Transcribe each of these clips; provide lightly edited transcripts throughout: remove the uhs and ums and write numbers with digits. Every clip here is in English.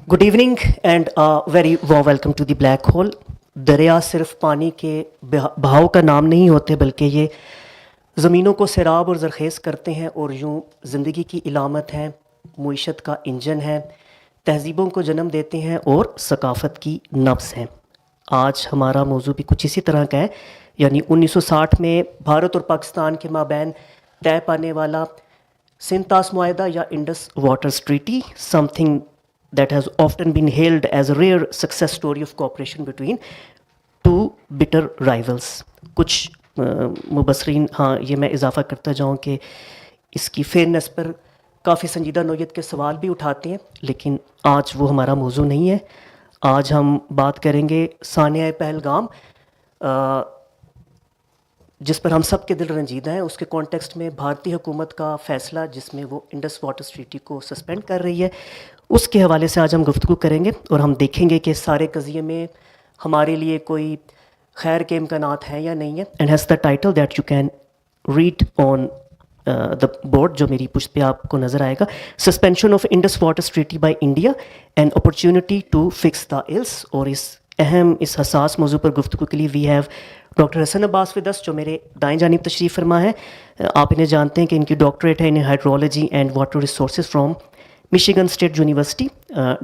Good evening and very welcome to the black hole. दरिया सिर्फ पानी के बहाव का नाम नहीं होते, बल्कि ये ज़मीनों को सैराब और ज़रख़ेज़ करते हैं और यूँ ज़िंदगी की इलामत हैं, मुईशत का इंजन है, तहज़ीबों को जन्म देते हैं और सकाफ़त की नब्ज़ हैं। आज हमारा मौजू भी कुछ इसी तरह का है, यानी 1960 में भारत और पाकिस्तान के माबैन तय पाने वाला सिंतास मुआहदा या Indus waters treaty, something that has often been hailed as a rare success story of cooperation between two bitter rivals. कुछ मुबसरीन, हाँ ये मैं इजाफ़ा करता जाऊँ कि इसकी फेयरनेस पर काफ़ी संजीदा नौयत के सवाल भी उठाते हैं, लेकिन आज वो हमारा मौजू नहीं है। आज हम बात करेंगे सानिया पहलगाम, जिस पर हम सब के दिल रंजीदा हैं। उसके कॉन्टेक्स्ट में भारतीय हुकूमत का फ़ैसला जिसमें वो इंडस वाटर्स ट्रीटी को सस्पेंड कर रही है, उसके हवाले से आज हम गुफ्तगू करेंगे और हम देखेंगे कि सारे कज़िये में हमारे लिए कोई खैर के इम्कानात हैं या नहीं है। And has the title that you can read on the board, जो मेरी पुश्त पे आपको नज़र आएगा, suspension of Indus waters treaty by India and opportunity to fix the ills. और इस हसास मौजू पर गुफ्तगू के लिए we have doctor Hasan Abbas with us, जो मेरे दाएं जानिब तशरीफ़ फरमा है। आप इन्हें जानते हैं कि इनकी डॉक्टरेट है in hydrology and water resources from Michigan State University.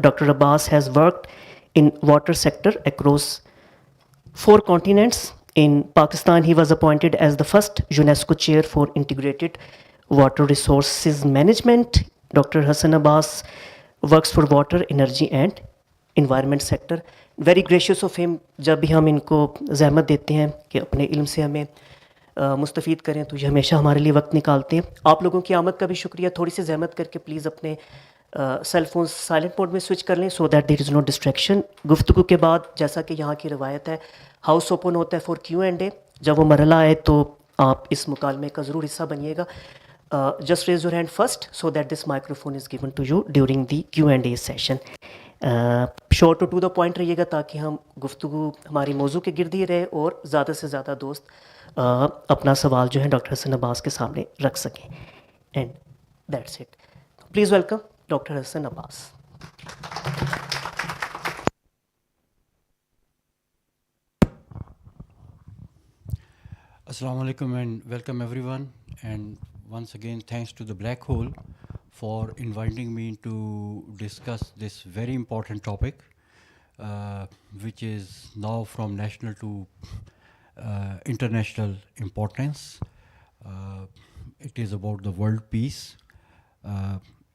Dr. Abbas has worked in water sector across 4 continents. In Pakistan, he was appointed as the first UNESCO chair for integrated water resources management. Dr. Hassan Abbas works for water, energy and environment sector. Very gracious of him, जब भी हम इनको ज़हमत देते हैं कि अपने इल्म से हमें मुस्तफ़ीद करें, तो ये हमेशा हमारे लिए वक्त निकालते हैं। आप लोगों की आमद का भी शुक्रिया। थोड़ी सी ज़हमत करके प्लीज़ अपने सेल फोन साइलेंट मोड में स्विच कर लें, so that there is no distraction. गुफ्तगू के बाद, जैसा कि यहाँ की रवायत है, हाउस ओपन होता है फॉर Q&A। जब वो मरला आए तो आप इस मुकालमे का ज़रूर हिस्सा बनिएगा। Just raise your hand first so that this microphone is given to you during the Q&A session. Short to the point रहिएगा, ताकि हम गुफ्तगू हमारी मौजू के गिर्द ही रहे और ज़्यादा से ज़्यादा दोस्त अपना सवाल जो है डॉक्टर हसन अब्बास के सामने रख सकें। And that's it. Please welcome doctor Hasan Abbas. Assalamu alaikum and welcome everyone, and once again thanks to the Black Hole for inviting me to discuss this very important topic, which is now from national to international importance. It is about the world peace.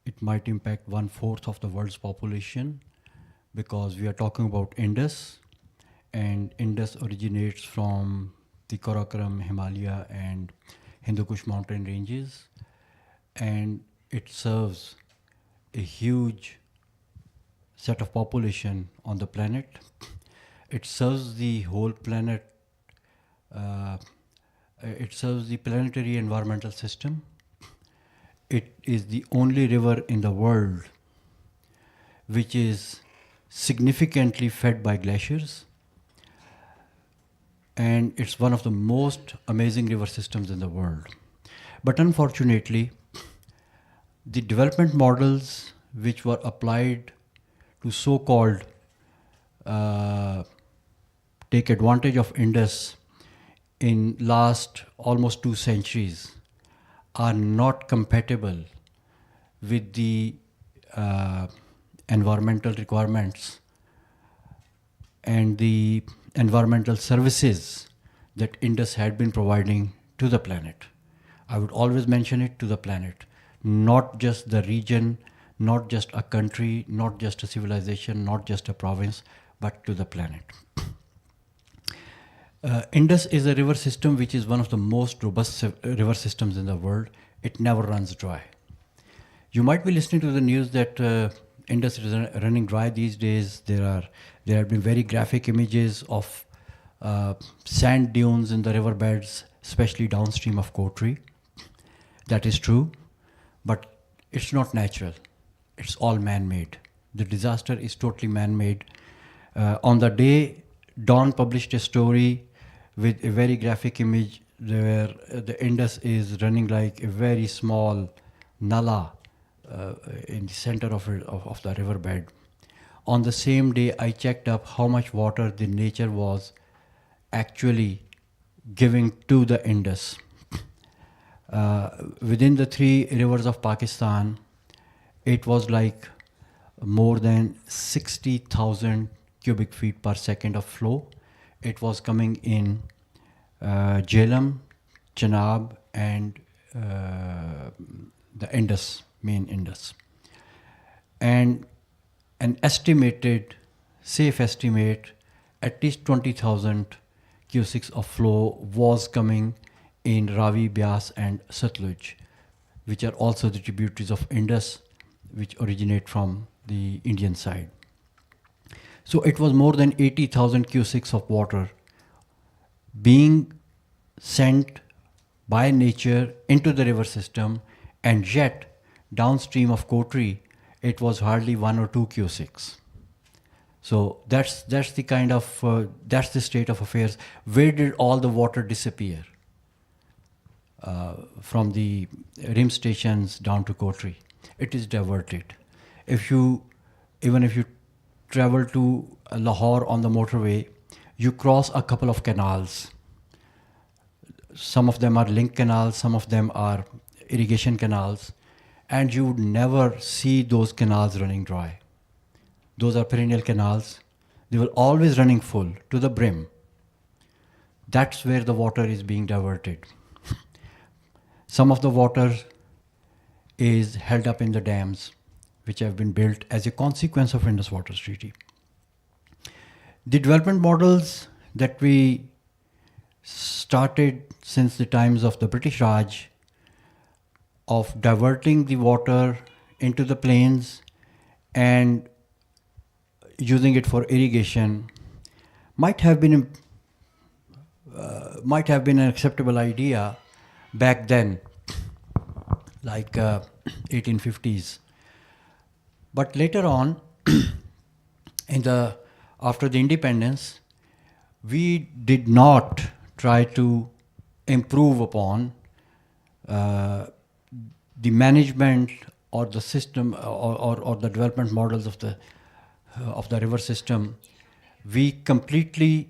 It might impact 1/4 of the world's population, because we are talking about Indus, and Indus originates from the Karakoram, Himalaya and Hindu Kush mountain ranges, and it serves a huge set of population on the planet. It serves the whole planet. It serves the planetary environmental system. It is the only river in the world which is significantly fed by glaciers, and it's one of the most amazing river systems in the world. But unfortunately, the development models which were applied to so-called take advantage of Indus in last almost 2 centuries are not compatible with the environmental requirements and the environmental services that Indus had been providing to the planet. I would always mention it, to the planet, not just the region, not just a country, not just a civilization, not just a province, but to the planet. Indus is a river system which is one of the most robust river systems in the world. It never runs dry. You might be listening to the news that Indus is running dry these days. There have been very graphic images of sand dunes in the riverbeds, especially downstream of Kotri. That is true, but it's not natural. It's all man-made. The disaster is totally man-made. On the day, Dawn published a story with a very graphic image where the Indus is running like a very small nala in the center of the riverbed. on the same day, I checked up how much water the nature was actually giving to the Indus. Within the 3 rivers of Pakistan, it was like more than 60,000 cubic feet per second of flow. It was coming in Jhelum, Chenab, and the Indus, main Indus. And an estimated, safe estimate, at least 20,000 cusics of flow was coming in Ravi, Byas, and Satluj, which are also the tributaries of Indus, which originate from the Indian side. So it was more than 80,000 cusics of water being sent by nature into the river system, and yet downstream of Kotri, it was hardly 1 or 2 cusics. So that's the kind of that's the state of affairs. Where did all the water disappear? From the rim stations down to Kotri, it is diverted. Even if you travel to Lahore on the motorway, you cross a couple of canals. Some of them are link canals, some of them are irrigation canals, and you would never see those canals running dry. Those are perennial canals. They will always running full to the brim. That's where the water is being diverted. Some of the water is held up in the dams, which have been built as a consequence of Indus Waters Treaty. The development models that we started since the times of the British Raj of diverting the water into the plains and using it for irrigation might have been an acceptable idea back then, like 1850s. But later on, after the independence, we did not try to improve upon the management or the system or the development models of the river system. We completely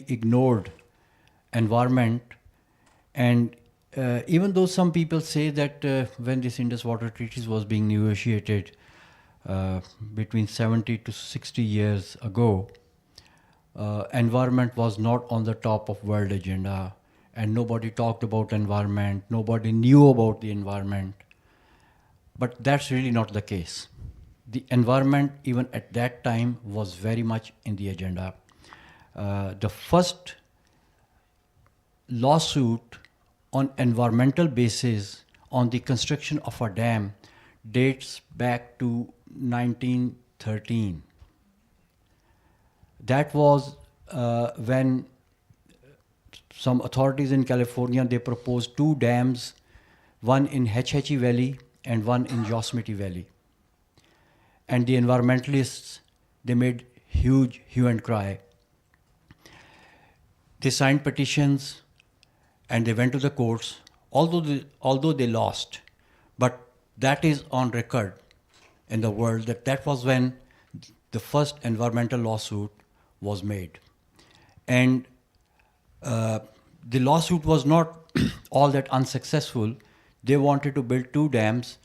ignored environment, and even though some people say that when this Indus Water Treaty was being negotiated between 70 to 60 years ago, environment was not on the top of world agenda, and nobody talked about environment, nobody knew about the environment. But that's really not the case. The environment, even at that time, was very much in the agenda. The first lawsuit on environmental basis on the construction of a dam dates back to 1913. That was when some authorities in California, they proposed 2 dams, one in Hetch Valley and one in Yosemite Valley. And the environmentalists, they made huge hue and cry. They signed petitions and they went to the courts, although they lost. But that is on record in the world that was when the first environmental lawsuit was made. And the lawsuit was not all that unsuccessful. They wanted to build 2 dams,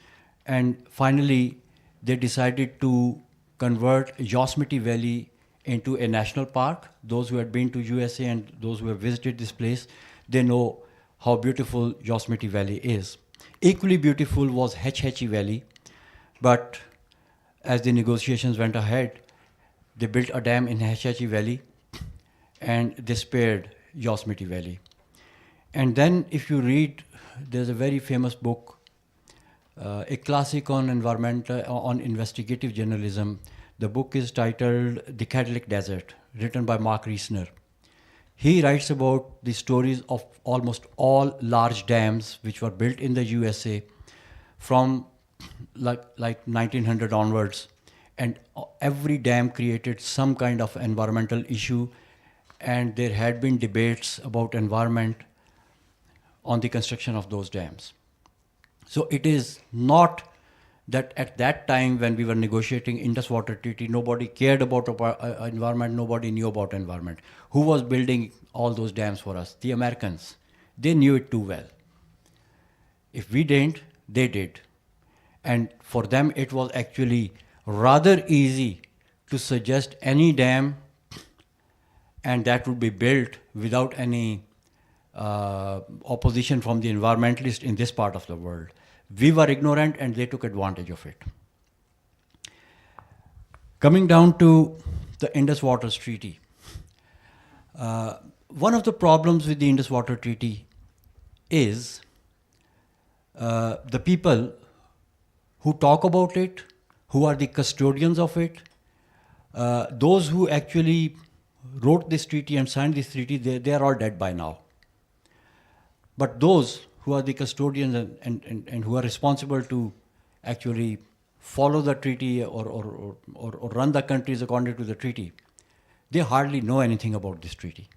and finally they decided to convert Yosemite Valley into a national park. Those who had been to USA and those who have visited this place, they know how beautiful Yosemite Valley is. Equally beautiful was Hetch Valley, but as the negotiations went ahead, they built a dam in Hetch Valley and they spared Yosemite Valley. And then if you read, there's a very famous book, a classic on investigative journalism. The book is titled The Cadillac Desert, written by Mark Reisner. He writes about the stories of almost all large dams which were built in the USA from like 1900 onwards, and every dam created some kind of environmental issue, and there had been debates about environment on the construction of those dams. So it is not that at that time when we were negotiating Indus Water Treaty, nobody cared about environment, nobody knew about environment. Who was building all those dams for us? The Americans. They knew it too well. If we didn't, they did. And for them, it was actually rather easy to suggest any dam, and that would be built without any opposition from the environmentalists in this part of the world. We were ignorant and they took advantage of it. Coming down to the Indus Waters Treaty. One of the problems with the Indus Water Treaty is the people who talk about it, who are the custodians of it, those who actually wrote this treaty and signed this treaty, they are all dead by now. But those who are the custodians and who are responsible to actually follow the treaty or run the countries according to the treaty, they hardly know anything about this treaty.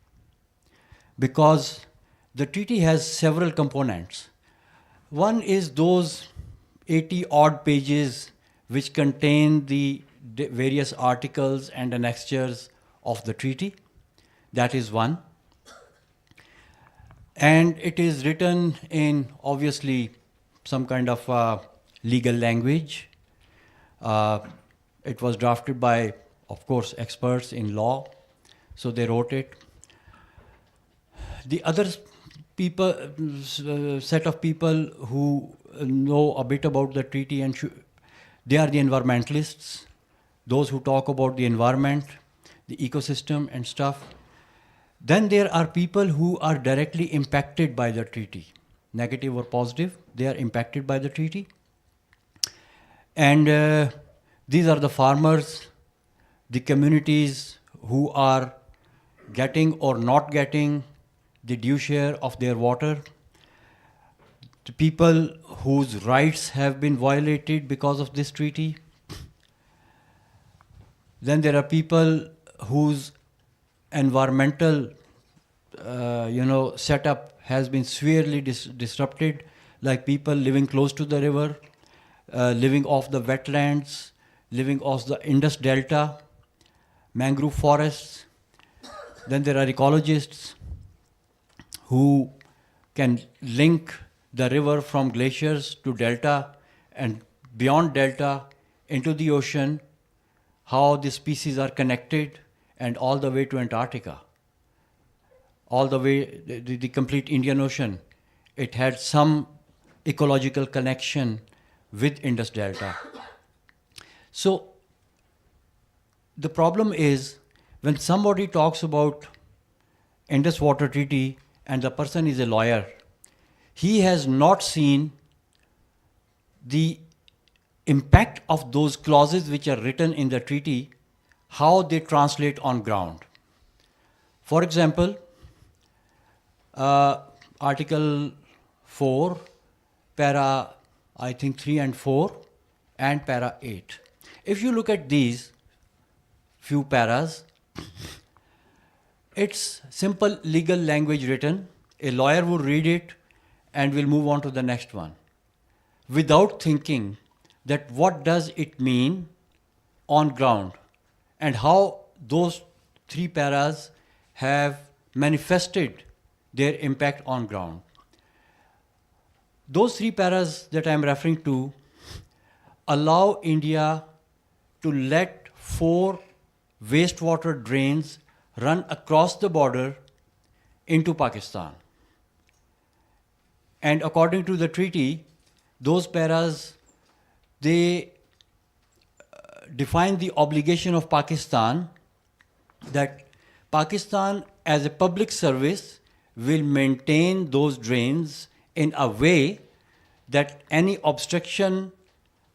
Because the treaty has several components. One is those 80 odd pages which contain the various articles and annexures of the treaty. That is one. And it is written in obviously some kind of legal language. It was drafted by, of course, experts in law, so they wrote it. The other people, set of people who know a bit about the treaty, and they are the environmentalists, those who talk about the environment, the ecosystem and stuff. Then there are people who are directly impacted by the treaty, negative or positive, they are impacted by the treaty. And these are the farmers, the communities who are getting or not getting the due share of their water, the people whose rights have been violated because of this treaty. Then there are people whose environmental setup has been severely disrupted, like people living close to the river, living off the wetlands, living off the Indus Delta, mangrove forests. Then there are ecologists who can link the river from glaciers to delta and beyond delta into the ocean, how the species are connected, and all the way to Antarctica, all the way, the complete Indian Ocean. It had some ecological connection with Indus Delta. So the problem is when somebody talks about Indus Water Treaty and the person is a lawyer, he has not seen the impact of those clauses which are written in the treaty, how they translate on ground. For example, Article 4, para, I think 3 and 4, and para 8. If you look at these few paras, it's simple legal language written. A lawyer will read it and will move on to the next one without thinking that what does it mean on ground and how those 3 paras have manifested their impact on ground. Those 3 paras that I am referring to allow India to let 4 wastewater drains run across the border into Pakistan. And according to the treaty, those paras, they define the obligation of Pakistan that Pakistan as a public service will maintain those drains in a way that any obstruction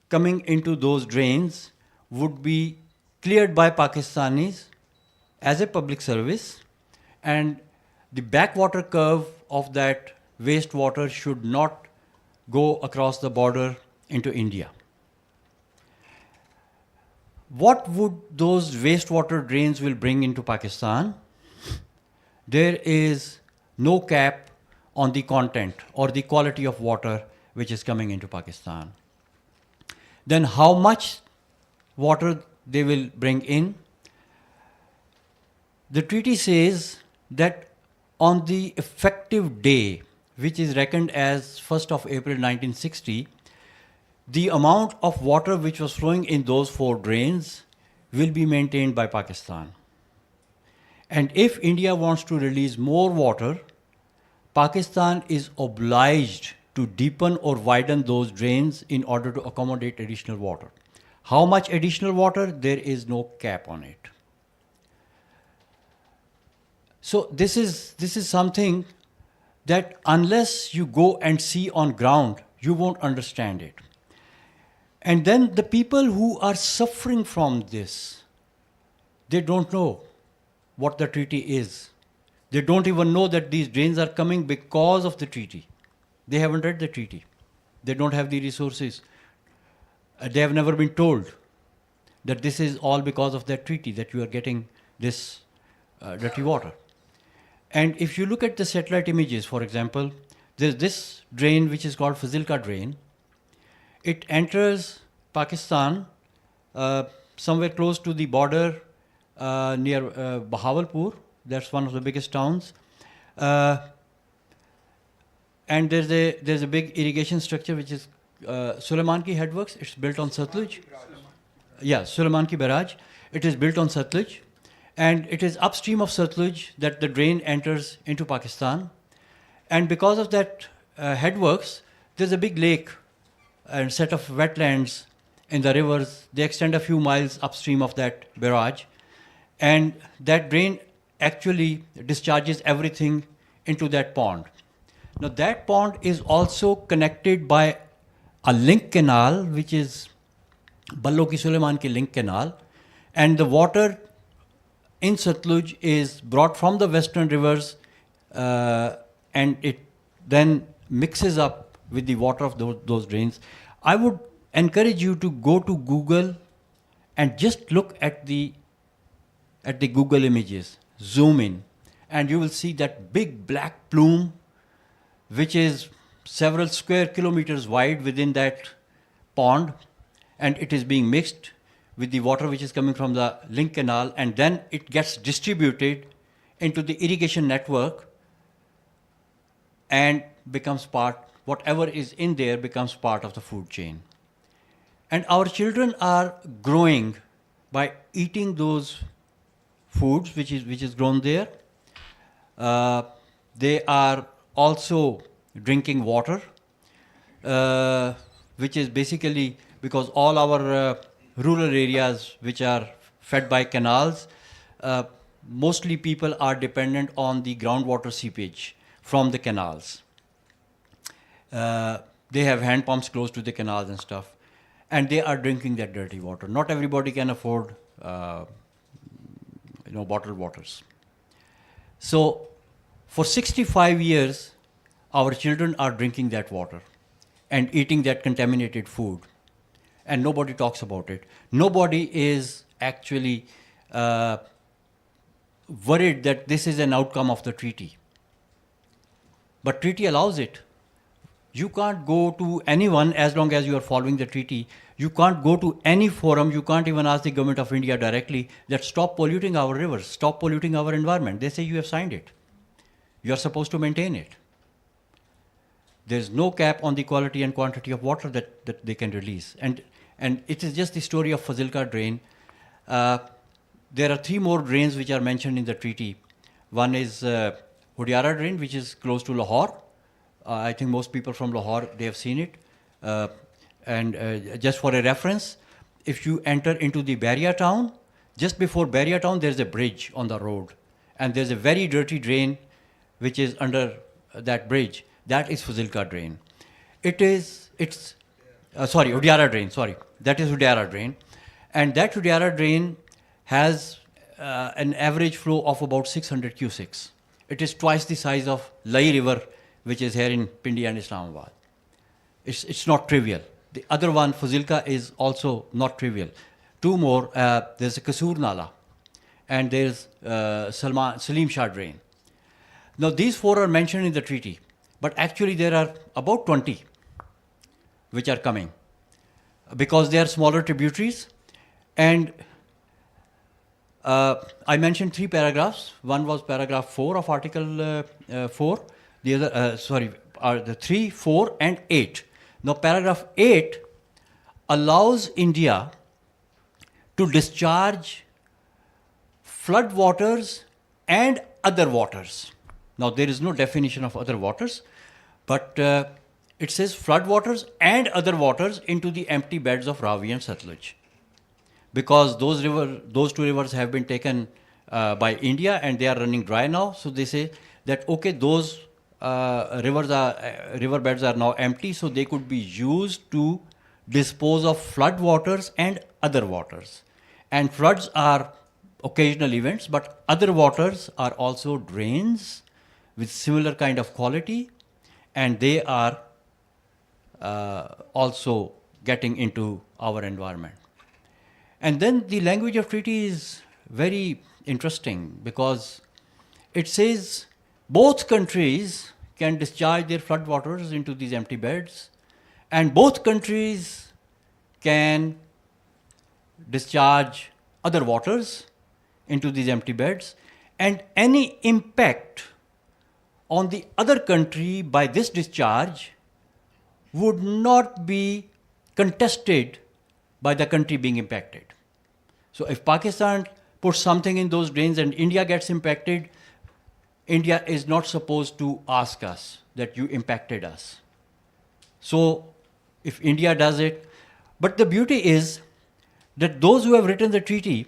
coming into those drains would be cleared by Pakistanis as a public service, and the backwater curve of that wastewater should not go across the border into India. What would those wastewater drains will bring into Pakistan? There is no cap on the content or the quality of water which is coming into Pakistan. Then how much water they will bring in? The treaty says that on the effective day, which is reckoned as 1st of April 1960, the amount of water which was flowing in those 4 drains will be maintained by Pakistan. And if India wants to release more water, Pakistan is obliged to deepen or widen those drains in order to accommodate additional water. How much additional water? There is no cap on it. So this is something that unless you go and see on ground, you won't understand it. And then the people who are suffering from this, they don't know what the treaty is. They don't even know that these drains are coming because of the treaty. They haven't read the treaty. They don't have the resources. They have never been told that this is all because of that treaty, that you are getting this dirty water. And if you look at the satellite images, for example, there's this drain which is called Fazilka drain. It enters Pakistan somewhere close to the border near Bahawalpur. That's one of the biggest towns. And there's a big irrigation structure which is Suleiman Ki Headworks. It's built on Satluj. Yeah, Suleiman Ki Barrage. It is built on Satluj. And it is upstream of Satluj that the drain enters into Pakistan. And because of that headworks, there's a big lake and set of wetlands in the rivers. They extend a few miles upstream of that barrage. And that drain actually discharges everything into that pond. Now that pond is also connected by a link canal, which is Ballo Ki Suleiman Ki link canal. And the water in Satluj is brought from the western rivers and it then mixes up with the water of those drains. I would encourage you to go to Google and just look at the Google images, zoom in, and you will see that big black plume which is several square kilometers wide within that pond, and it is being mixed with the water which is coming from the link canal, and then it gets distributed into the irrigation network and becomes part, whatever is in there becomes part of the food chain. And our children are growing by eating those foods which is grown there. They are also drinking water, which is basically because all our rural areas which are fed by canals, mostly people are dependent on the groundwater seepage from the canals. They have hand pumps close to the canals and stuff, and they are drinking that dirty water. Not everybody can afford bottled waters. So for 65 years, our children are drinking that water and eating that contaminated food. And nobody talks about it. Nobody is actually worried that this is an outcome of the treaty. But treaty allows it. You can't go to anyone as long as you are following the treaty. You can't go to any forum. You can't even ask the government of India directly that stop polluting our rivers, stop polluting our environment. They say you have signed it. You are supposed to maintain it. There's no cap on the quality and quantity of water that they can release. And it is just the story of Fazilka drain. There are 3 more drains which are mentioned in the treaty. One is Hudyara drain, which is close to Lahore. I think most people from Lahore, they have seen it. Just for a reference, if you enter into the Baria town, just before Baria town, there's a bridge on the road. And there's a very dirty drain which is under that bridge. That is Fazilka drain. Hudyara drain, sorry. That is Hudyara drain. And that Hudyara drain has an average flow of about 600 cusecs. It is twice the size of Lai River, which is here in Pindi and Islamabad. It's not trivial. The other one, Fazilka, is also not trivial. 2 more, there's a Kasur Nala, and there's Salim Shah drain. Now these 4 are mentioned in the treaty, but actually there are about 20 which are coming. because they are smaller tributaries. And I mentioned 3 paragraphs. One was paragraph 4 of Article 4. The other, are the 3, 4, and 8. Now, paragraph 8 allows India to discharge flood waters and other waters. Now, there is no definition of other waters, but it says flood waters and other waters into the empty beds of Ravi and Satluj. Because those 2 rivers have been taken by India and they are running dry now. So they say that, okay, those river beds are now empty, so they could be used to dispose of flood waters and other waters. And floods are occasional events, but other waters are also drains with similar kind of quality, and they are also getting into our environment. And then the language of treaty is very interesting because it says both countries can discharge their flood waters into these empty beds, and both countries can discharge other waters into these empty beds, and any impact on the other country by this discharge would not be contested by the country being impacted. So if Pakistan puts something in those drains and India gets impacted, India is not supposed to ask us that you impacted us. So if India does it, but the beauty is that those who have written the treaty,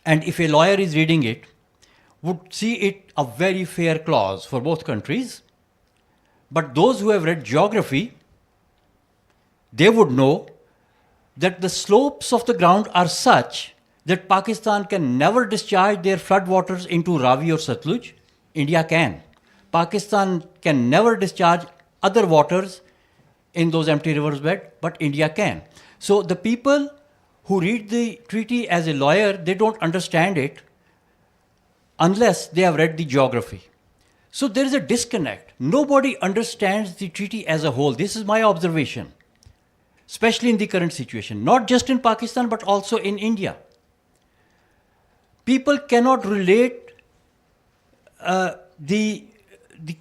and if a lawyer is reading it, would see it a very fair clause for both countries. But those who have read geography, they would know that the slopes of the ground are such that Pakistan can never discharge their flood waters into Ravi or Satluj. India can. Pakistan can never discharge other waters in those empty rivers bed, but India can. So the people who read the treaty as a lawyer, they don't understand it unless they have read the geography. So there is a disconnect. Nobody understands the treaty as a whole. This is my observation, especially in the current situation, not just in Pakistan, but also in India. People cannot relate the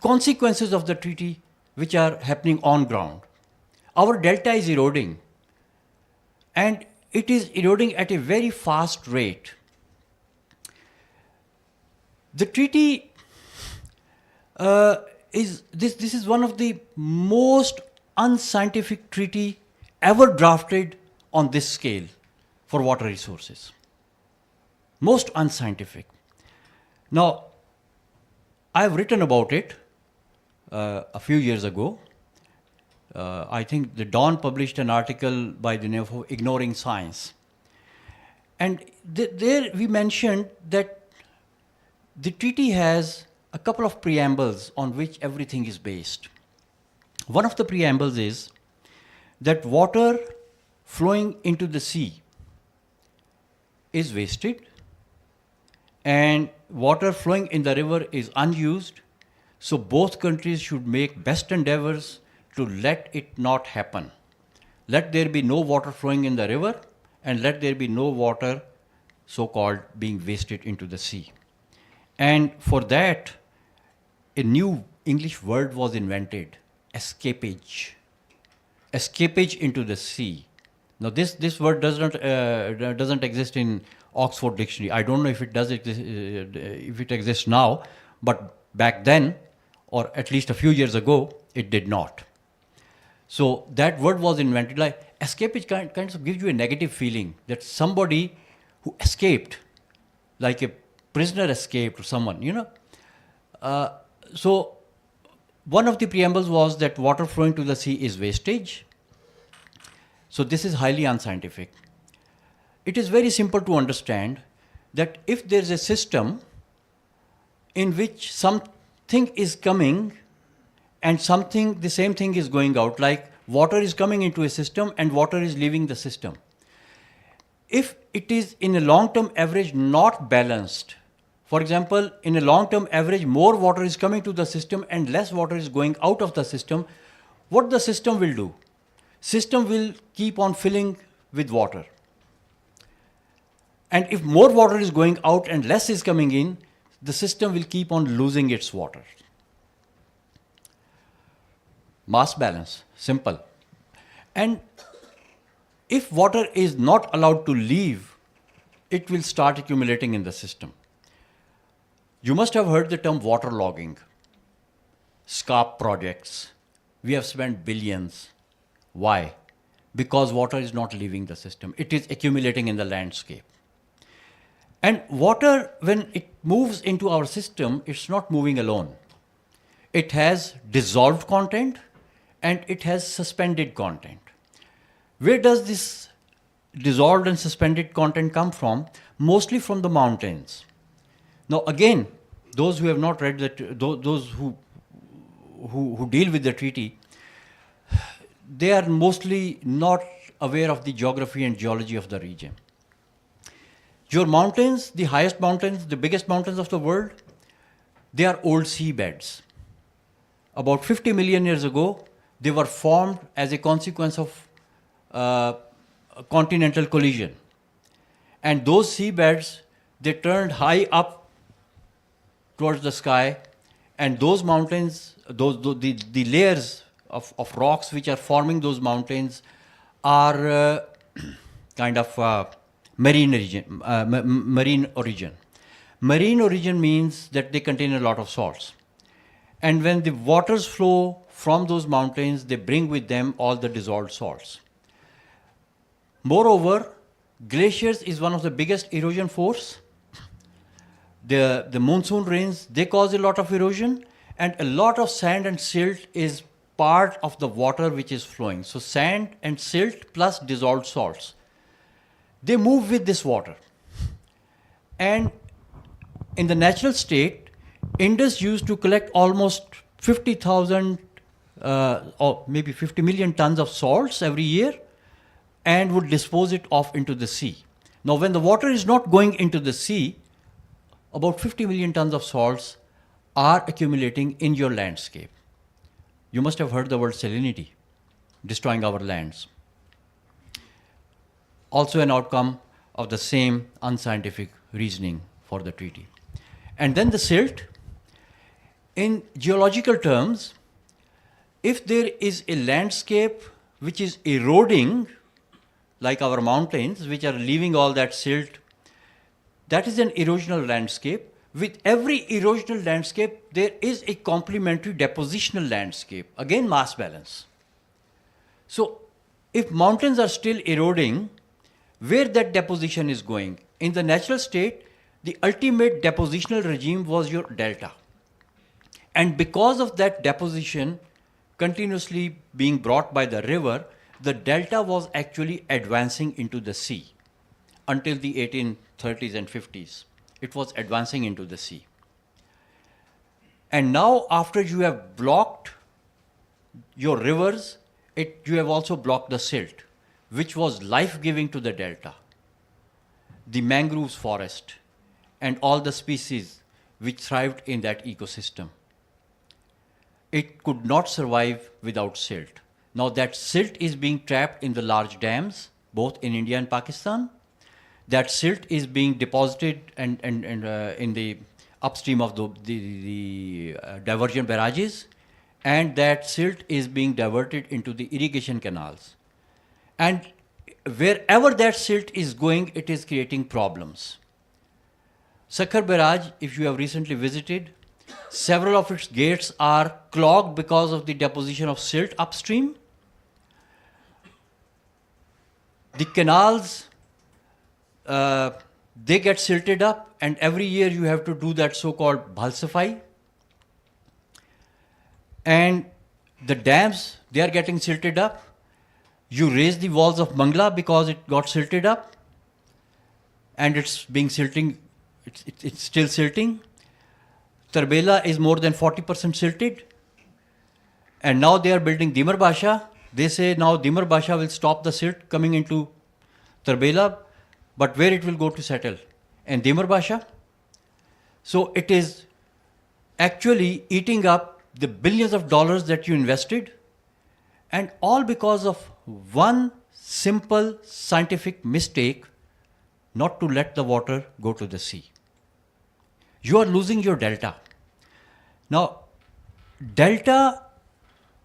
consequences of the treaty which are happening on ground. Our delta is eroding, and it is eroding at a very fast rate. The treaty this is one of the most unscientific treaty ever drafted on this scale for water resources. Most unscientific. Now, I've written about it a few years ago. I think the Dawn published an article by the name of Ignoring Science. And there we mentioned that the treaty has a couple of preambles on which everything is based. One of the preambles is that water flowing into the sea is wasted, and water flowing in the river is unused, so both countries should make best endeavors to let it not happen. Let there be no water flowing in the river, and let there be no water, so-called, being wasted into the sea. And for that, a new English word was invented, escapage. Escapage into the sea. Now this word doesn't exist in Oxford Dictionary. I don't know if it does exist, if it exists now, but back then, or at least a few years ago, it did not. So that word was invented. Like escapage kind of gives you a negative feeling that somebody who escaped, like a prisoner escaped or someone, you know. So one of the preambles was that water flowing to the sea is wastage. So this is highly unscientific. It is very simple to understand that if there is a system in which something is coming and the same thing is going out, like water is coming into a system and water is leaving the system. If it is in a long-term average not balanced, for example, in a long-term average, more water is coming to the system and less water is going out of the system, what the system will do? system will keep on filling with water. And if more water is going out and less is coming in, the system will keep on losing its water. Mass balance, simple. And if water is not allowed to leave, it will start accumulating in the system. You must have heard the term water logging, SCARP projects. We have spent billions. Why? Because water is not leaving the system. It is accumulating in the landscape. And water, when it moves into our system, it's not moving alone. It has dissolved content and it has suspended content. Where does this dissolved and suspended content come from? Mostly from the mountains. Now again, those who have not read that, those who deal with the treaty, they are mostly not aware of the geography and geology of the region. Your mountains, the highest mountains, the biggest mountains of the world, they are old seabeds. About 50 million years ago, they were formed as a consequence of continental collision. And those seabeds, they turned high up towards the sky, and those mountains, the layers of rocks which are forming those mountains are kind of marine origin. Marine origin means that they contain a lot of salts. And when the waters flow from those mountains, they bring with them all the dissolved salts. Moreover, glaciers is one of the biggest erosion force. The monsoon rains, they cause a lot of erosion, and a lot of sand and silt is part of the water which is flowing. So sand and silt plus dissolved salts, they move with this water. And in the natural state, Indus used to collect almost 50,000 or maybe 50 million tons of salts every year and would dispose it off into the sea. Now when the water is not going into the sea, about 50 million tons of salts are accumulating in your landscape. You must have heard the word salinity, destroying our lands. Also an outcome of the same unscientific reasoning for the treaty. And then the silt. In geological terms, if there is a landscape which is eroding, like our mountains, which are leaving all that silt, that is an erosional landscape. With every erosional landscape, there is a complementary depositional landscape. Again, mass balance. So, if mountains are still eroding, where that deposition is going? In the natural state, the ultimate depositional regime was your delta. And because of that deposition continuously being brought by the river, the delta was actually advancing into the sea until the 1830s and 50s. It was advancing into the sea. And now after you have blocked your rivers, you have also blocked the silt, which was life-giving to the delta. The mangroves forest and all the species which thrived in that ecosystem. It could not survive without silt. Now that silt is being trapped in the large dams, both in India and Pakistan. That silt is being deposited and in the upstream of the diversion barrages, and that silt is being diverted into the irrigation canals. And wherever that silt is going, it is creating problems. Sakhar barrage, if you have recently visited, several of its gates are clogged because of the deposition of silt upstream. The canals, they get silted up, and every year you have to do that so-called bhalsafai. And the dams, they are getting silted up. You raise the walls of Mangla because it got silted up, and it's being silting, it's still silting. Tarbela is more than 40% silted. And now they are building Dimar Basha. They say now Dimar Basha will stop the silt coming into Tarbela, but where it will go to settle? And Dimar Basha. So it is actually eating up the billions of dollars that you invested, and all because of one simple scientific mistake not to let the water go to the sea. You are losing your delta. Now, delta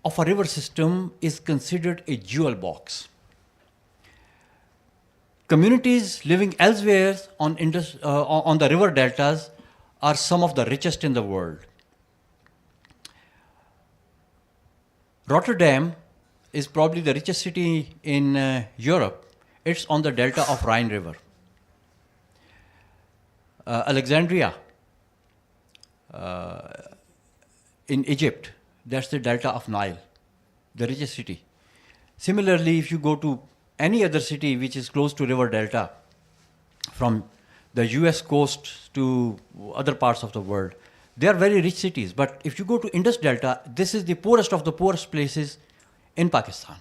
of a river system is considered a jewel box. Communities living elsewhere on the river deltas are some of the richest in the world. Rotterdam is probably the richest city in Europe. It's on the delta of Rhine River. Alexandria in Egypt, that's the delta of Nile, the richest city. Similarly, if you go to any other city which is close to river delta, from the US coast to other parts of the world, they are very rich cities. But if you go to Indus Delta, this is the poorest of the poorest places in Pakistan.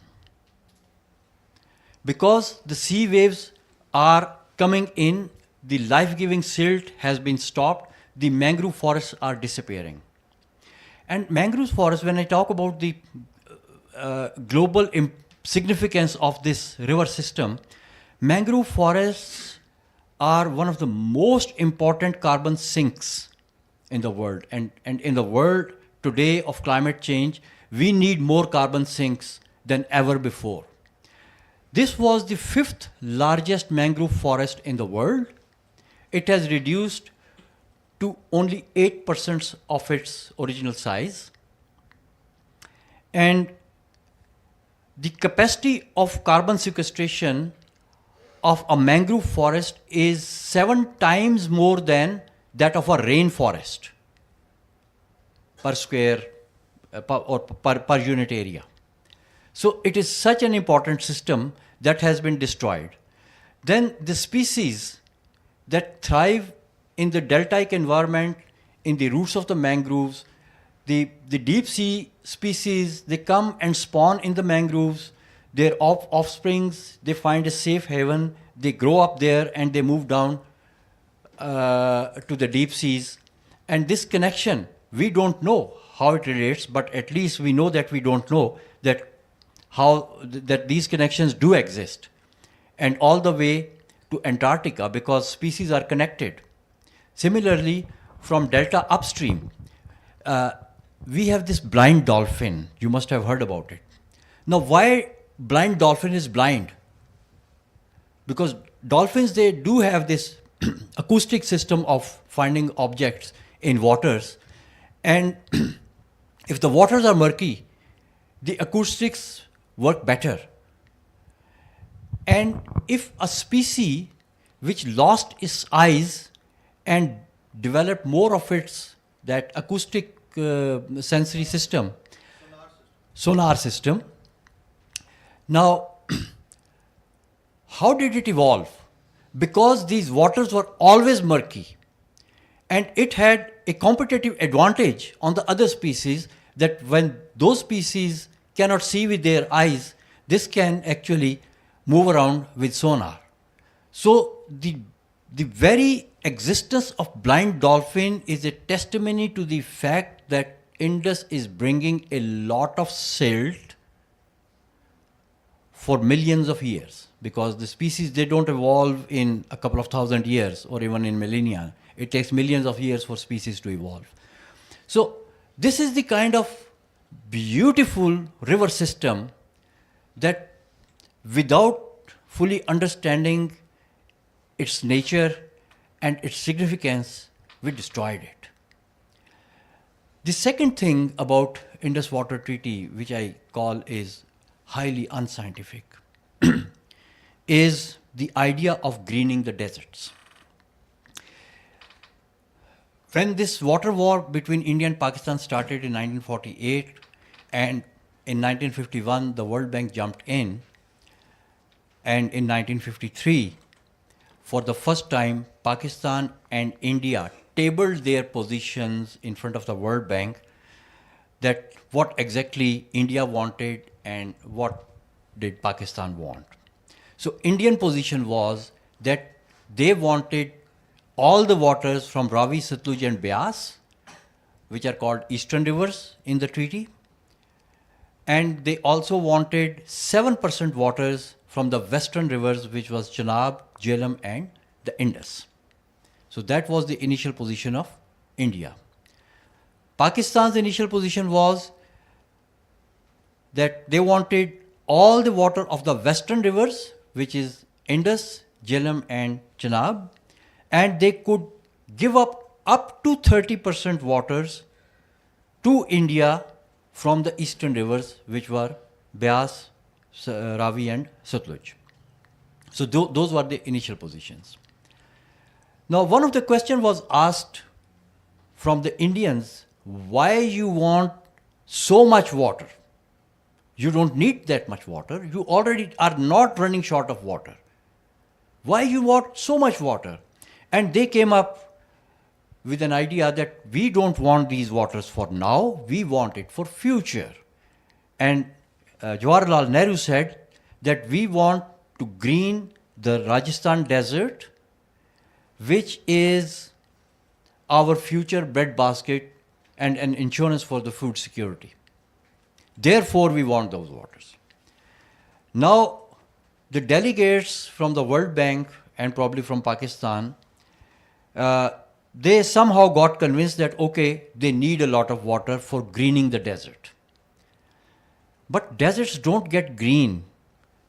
Because the sea waves are coming in, the life-giving silt has been stopped, the mangrove forests are disappearing. And mangrove forests, when I talk about the global significance of this river system, mangrove forests are one of the most important carbon sinks in the world. And in the world today of climate change, we need more carbon sinks than ever before. This was the 5th largest mangrove forest in the world. It has reduced to only 8% of its original size. And the capacity of carbon sequestration of a mangrove forest is 7 times more than that of a rainforest per square or per unit area. So it is such an important system that has been destroyed. Then the species that thrive in the deltaic environment, in the roots of the mangroves, the deep sea species, they come and spawn in the mangroves. Their offsprings, they find a safe haven, they grow up there and they move down to the deep seas. And this connection, we don't know how it relates, but at least we know that we don't know that that these connections do exist. And all the way to Antarctica, because species are connected. Similarly, from delta upstream, we have this blind dolphin. You must have heard about it. Now, why blind dolphin is blind? Because dolphins, they do have this acoustic system of finding objects in waters. And if the waters are murky, the acoustics work better. And if a species which lost its eyes and developed more of its that acoustic sensory system, sonar system. Now, how did it evolve? Because these waters were always murky, and it had a competitive advantage on the other species, that when those species cannot see with their eyes, this can actually move around with sonar. So the very existence of blind dolphin is a testimony to the fact that Indus is bringing a lot of silt for millions of years, because the species, they don't evolve in a couple of thousand years or even in millennia. It takes millions of years for species to evolve. So this is the kind of beautiful river system that, without fully understanding its nature and its significance, we destroyed it. The second thing about Indus Water Treaty, which I call is highly unscientific, is the idea of greening the deserts. When this water war between India and Pakistan started in 1948, and in 1951 the World Bank jumped in, and in 1953, for the first time, Pakistan and India tabled their positions in front of the World Bank, that what exactly India wanted and what did Pakistan want. So Indian position was that they wanted all the waters from Ravi, Satluj and Beas, which are called eastern rivers in the treaty, And they also wanted 7% waters from the western rivers, which was Chenab, Jhelum, and the Indus. So that was the initial position of India. Pakistan's initial position was that they wanted all the water of the western rivers, which is Indus, Jhelum, and Chenab, and they could give up to 30% waters to India from the eastern rivers, which were Beas, Ravi, and Satluj. So those were the initial positions. Now, one of the questions was asked from the Indians, why you want so much water? You don't need that much water. You already are not running short of water. Why you want so much water? And they came up with an idea that we don't want these waters for now, we want it for future. And Jawaharlal Nehru said that we want to green the Rajasthan desert, which is our future breadbasket and an insurance for the food security. Therefore, we want those waters. Now, the delegates from the World Bank and probably from Pakistan, they somehow got convinced that, okay, they need a lot of water for greening the desert. But deserts don't get green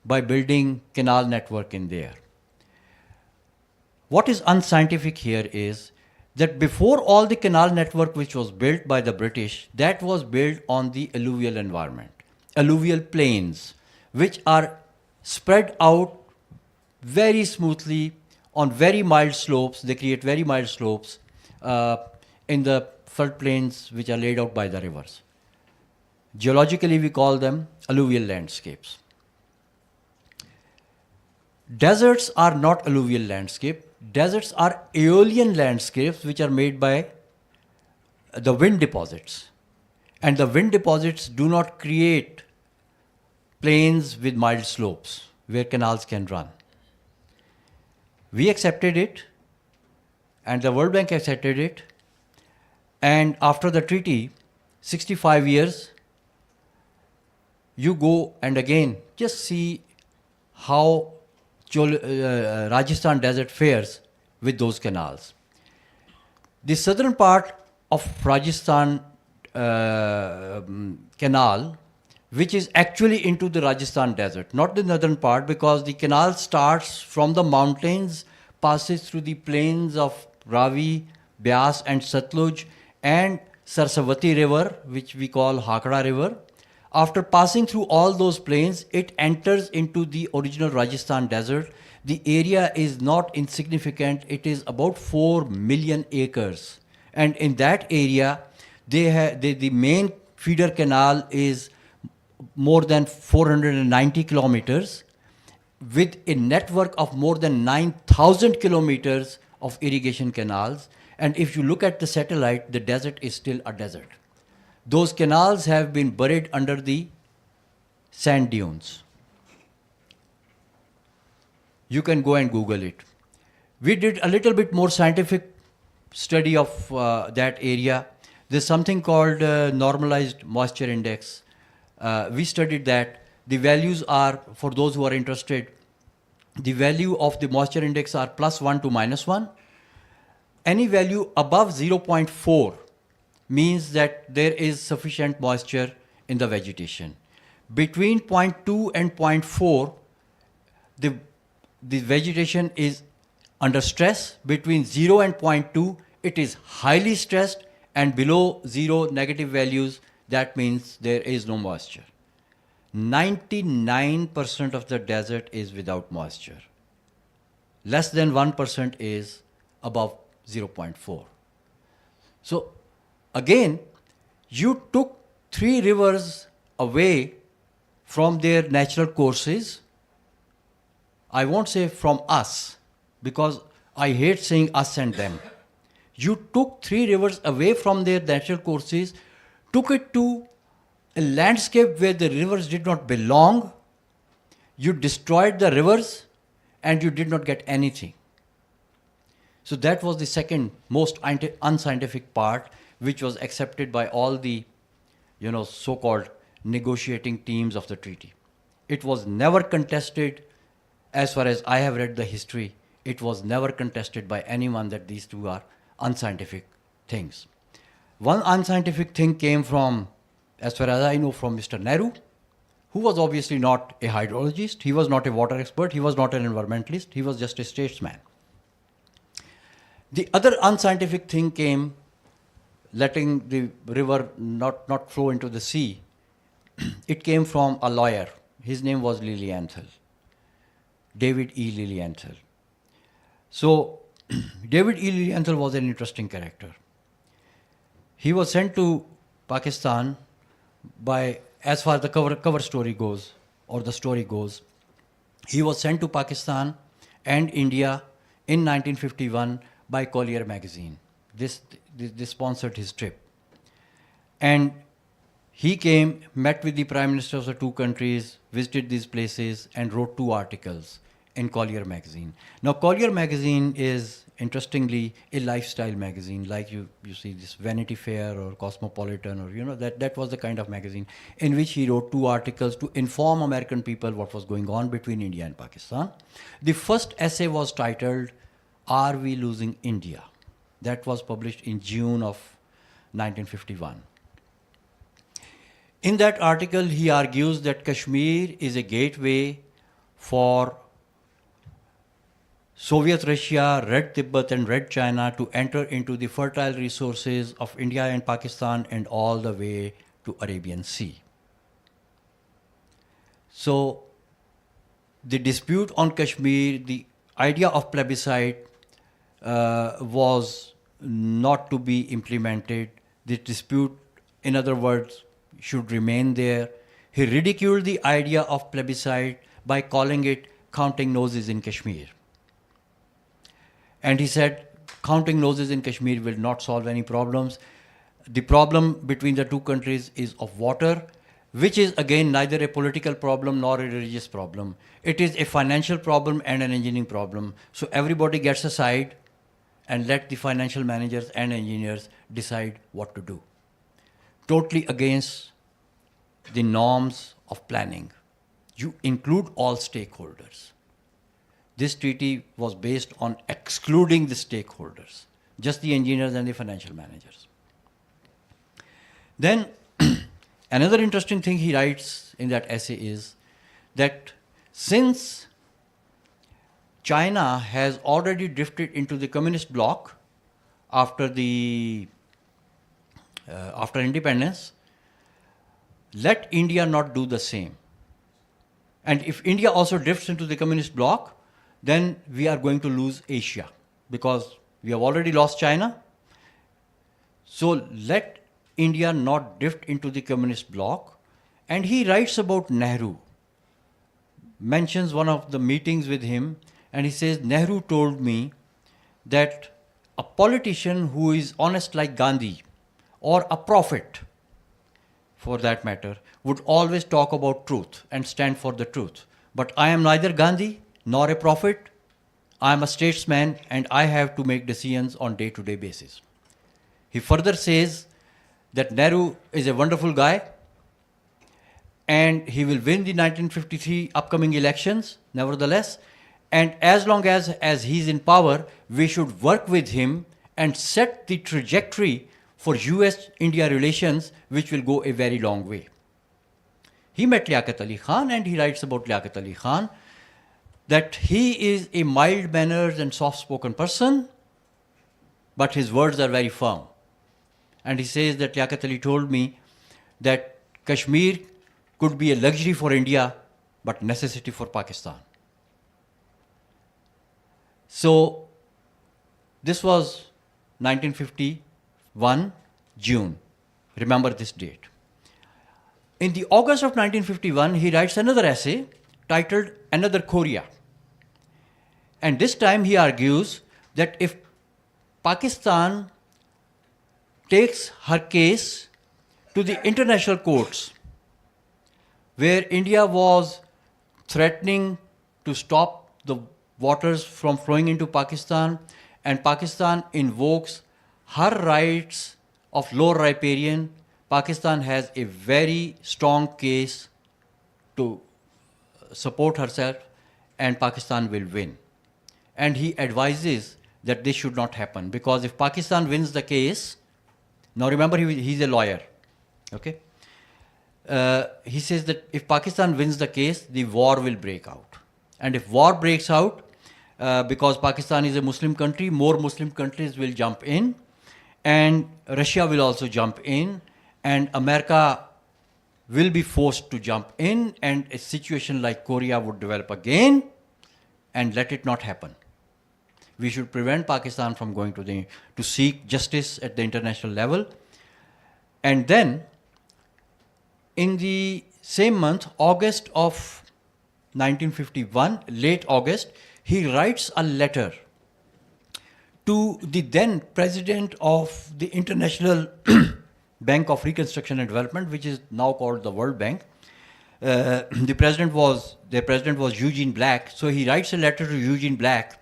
by building canal network in there. What is unscientific here is that before all the canal network which was built by the British, that was built on the alluvial environment, alluvial plains, which are spread out very smoothly on very mild slopes. They create very mild slopes in the floodplains which are laid out by the rivers. Geologically, we call them alluvial landscapes. Deserts are not alluvial landscape. Deserts are aeolian landscapes which are made by the wind deposits. And the wind deposits do not create plains with mild slopes where canals can run. We accepted it, and the World Bank accepted it. And after the treaty, 65 years, you go and again just see how Rajasthan desert fares with those canals. The southern part of Rajasthan canal, which is actually into the Rajasthan desert, not the northern part, because the canal starts from the mountains, passes through the plains of Ravi, Beas, and Satluj, and Sarsavati river, which we call Hakra river. After passing through all those plains, it enters into the original Rajasthan desert. The area is not insignificant. It is about 4 million acres. And in that area, the main feeder canal is more than 490 kilometers with a network of more than 9,000 kilometers of irrigation canals. And if you look at the satellite, the desert is still a desert. Those canals have been buried under the sand dunes. You can go and Google it. We did a little bit more scientific study of that area. There's something called normalized moisture index. We studied that. The values are, for those who are interested, the value of the moisture index are +1 to -1. Any value above 0.4 means that there is sufficient moisture in the vegetation. Between 0.2 and 0.4, the vegetation is under stress. Between 0 and 0.2, it is highly stressed, and below 0 negative values, that means there is no moisture. 99% of the desert is without moisture. Less than 1% is above 0.4. So, again, you took 3 rivers away from their natural courses. I won't say from us, because I hate saying us and them. You took 3 rivers away from their natural courses, took it to a landscape where the rivers did not belong. You destroyed the rivers and you did not get anything. So that was the second most unscientific part, which was accepted by all the so-called negotiating teams of the treaty. It was never contested, as far as I have read the history, it was never contested by anyone that these two are unscientific things. One unscientific thing came from, as far as I know, from Mr. Nehru, who was obviously not a hydrologist, he was not a water expert, he was not an environmentalist, he was just a statesman. The other unscientific thing came letting the river not flow into the sea. It came from a lawyer. His name was Lilienthal, David E. Lilienthal. So David E. Lilienthal was an interesting character. He was sent to Pakistan by, as far as the cover story goes, or the story goes, he was sent to Pakistan and India in 1951 by Collier magazine. This sponsored his trip. And he came, met with the prime ministers of the two countries, visited these places, and wrote 2 articles in Collier magazine. Now, Collier magazine is, interestingly, a lifestyle magazine, like you see this Vanity Fair or Cosmopolitan, or that was the kind of magazine in which he wrote 2 articles to inform American people what was going on between India and Pakistan. The first essay was titled, "Are We Losing India?" That was published in June of 1951. In that article, he argues that Kashmir is a gateway for Soviet Russia, Red Tibet, and Red China to enter into the fertile resources of India and Pakistan and all the way to Arabian Sea. So the dispute on Kashmir, the idea of plebiscite was not to be implemented. The dispute, in other words, should remain there. He ridiculed the idea of plebiscite by calling it counting noses in Kashmir. And he said, counting noses in Kashmir will not solve any problems. The problem between the two countries is of water, which is again neither a political problem nor a religious problem. It is a financial problem and an engineering problem. So everybody gets aside and let the financial managers and engineers decide what to do. Totally against the norms of planning. You include all stakeholders. This treaty was based on excluding the stakeholders, just the engineers and the financial managers. Then another interesting thing he writes in that essay is that since China has already drifted into the communist bloc after independence, let India not do the same. And if India also drifts into the communist bloc, then we are going to lose Asia because we have already lost China. So let India not drift into the communist bloc. And he writes about Nehru, mentions one of the meetings with him, and he says, Nehru told me that a politician who is honest like Gandhi, or a prophet for that matter, would always talk about truth and stand for the truth. But I am neither Gandhi nor a prophet. I am a statesman and I have to make decisions on day-to-day basis. He further says that Nehru is a wonderful guy and he will win the 1953 upcoming elections, nevertheless. And as long as he's in power, we should work with him and set the trajectory for US-India relations, which will go a very long way. He met Liaquat Ali Khan and he writes about Liaquat Ali Khan that he is a mild-mannered and soft-spoken person, but his words are very firm. And he says that Liaquat Ali told me that Kashmir could be a luxury for India, but necessity for Pakistan. So this was 1951, June. Remember this date. In the August of 1951, he writes another essay titled Another Korea. And this time he argues that if Pakistan takes her case to the international courts, where India was threatening to stop the waters from flowing into Pakistan, and Pakistan invokes her rights of lower riparian Pakistan has a very strong case to support herself and Pakistan will win. And he advises that this should not happen because if Pakistan wins the case, now remember he's a lawyer, okay? He says that if Pakistan wins the case, the war will break out. And if war breaks out, because Pakistan is a Muslim country, more Muslim countries will jump in and Russia will also jump in and America will be forced to jump in and a situation like Korea would develop again and let it not happen. We should prevent Pakistan from going to seek justice at the international level. And then in the same month, August of 1951, late August, he writes a letter to the then president of the International Bank of Reconstruction and Development, which is now called the World Bank. The president was Eugene Black. So he writes a letter to Eugene Black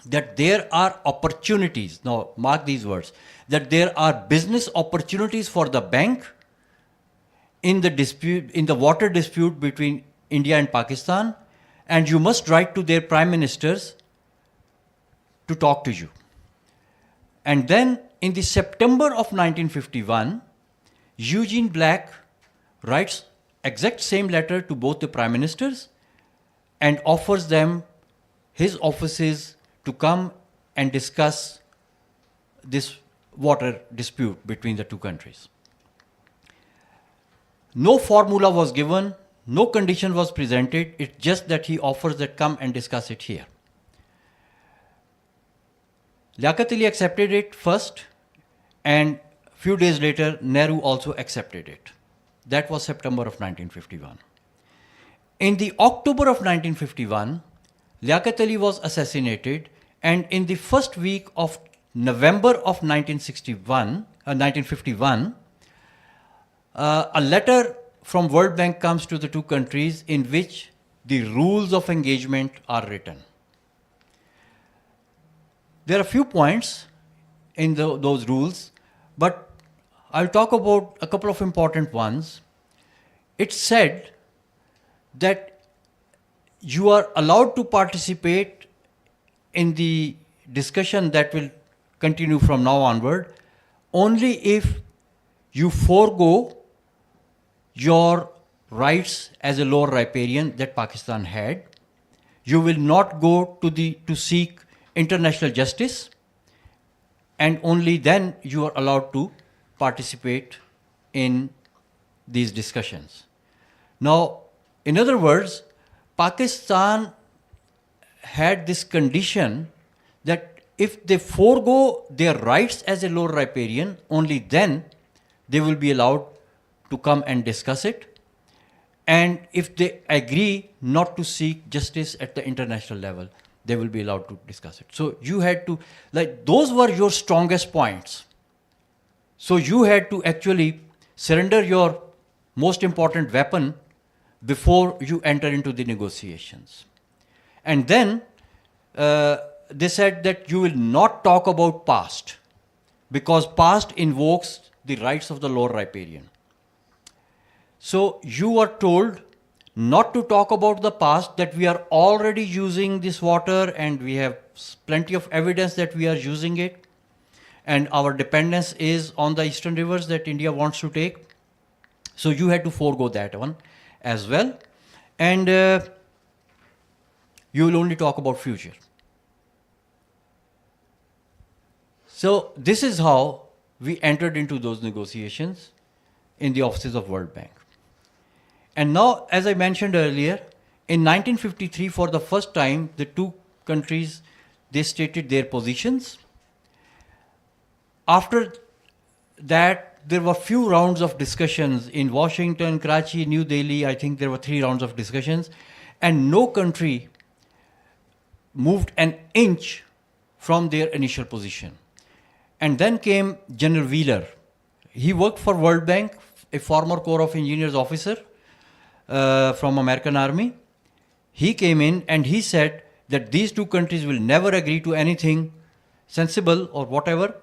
that there are opportunities, now mark these words, that there are business opportunities for the bank in the water dispute between India and Pakistan, and you must write to their prime ministers to talk to you. And then in the September of 1951, Eugene Black writes exact same letter to both the prime ministers and offers them his offices to come and discuss this water dispute between the two countries. No formula was given, no condition was presented, it's just that he offers that come and discuss it here. Liaquat Ali accepted it first and few days later Nehru also accepted it. That was September of 1951. In the October of 1951, Liaquat Ali was assassinated and in the first week of November of 1951, a letter from World Bank comes to the two countries in which the rules of engagement are written. There are a few points in those rules, but I'll talk about a couple of important ones. It said that you are allowed to participate in the discussion that will continue from now onward only if you forego your rights as a lower riparian that Pakistan had. You will not go to seek international justice, and only then you are allowed to participate in these discussions. Now, in other words, Pakistan had this condition that if they forego their rights as a lower riparian, only then they will be allowed to come and discuss it. And if they agree not to seek justice at the international level, they will be allowed to discuss it. So you had to, like, those were your strongest points. So you had to actually surrender your most important weapon before you enter into the negotiations. And then they said that you will not talk about past because past invokes the rights of the lower riparian. So you are told not to talk about the past, that we are already using this water and we have plenty of evidence that we are using it, and our dependence is on the eastern rivers that India wants to take. So you had to forego that one as well, and you will only talk about future. So this is how we entered into those negotiations in the offices of World Bank. And now, as I mentioned earlier, in 1953, for the first time, the two countries, they stated their positions. After that, there were few rounds of discussions in Washington, Karachi, New Delhi. I think there were 3 rounds of discussions, and no country moved an inch from their initial position. And then came General Wheeler. He worked for World Bank, a former Corps of Engineers officer from American Army. He came in and he said that these two countries will never agree to anything sensible or whatever.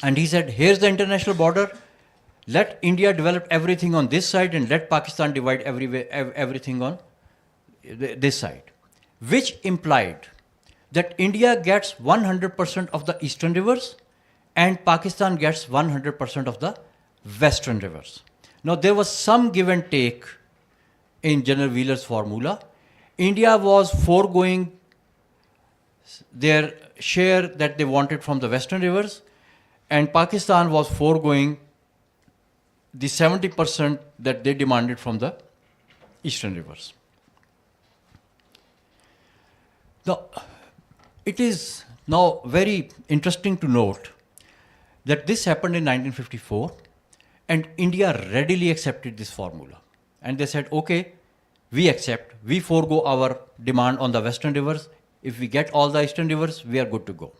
And he said, here's the international border. let India develop everything on this side and let Pakistan divide everything on this side, which implied that India gets 100% of the eastern rivers and Pakistan gets 100% of the western rivers. Now, there was some give and take in General Wheeler's formula. India was foregoing their share that they wanted from the western rivers, and Pakistan was foregoing the 70% that they demanded from the eastern rivers. Now, it is now very interesting to note that this happened in 1954, and India readily accepted this formula. And they said, okay, we accept, we forego our demand on the western rivers. If we get all the eastern rivers, we are good to go.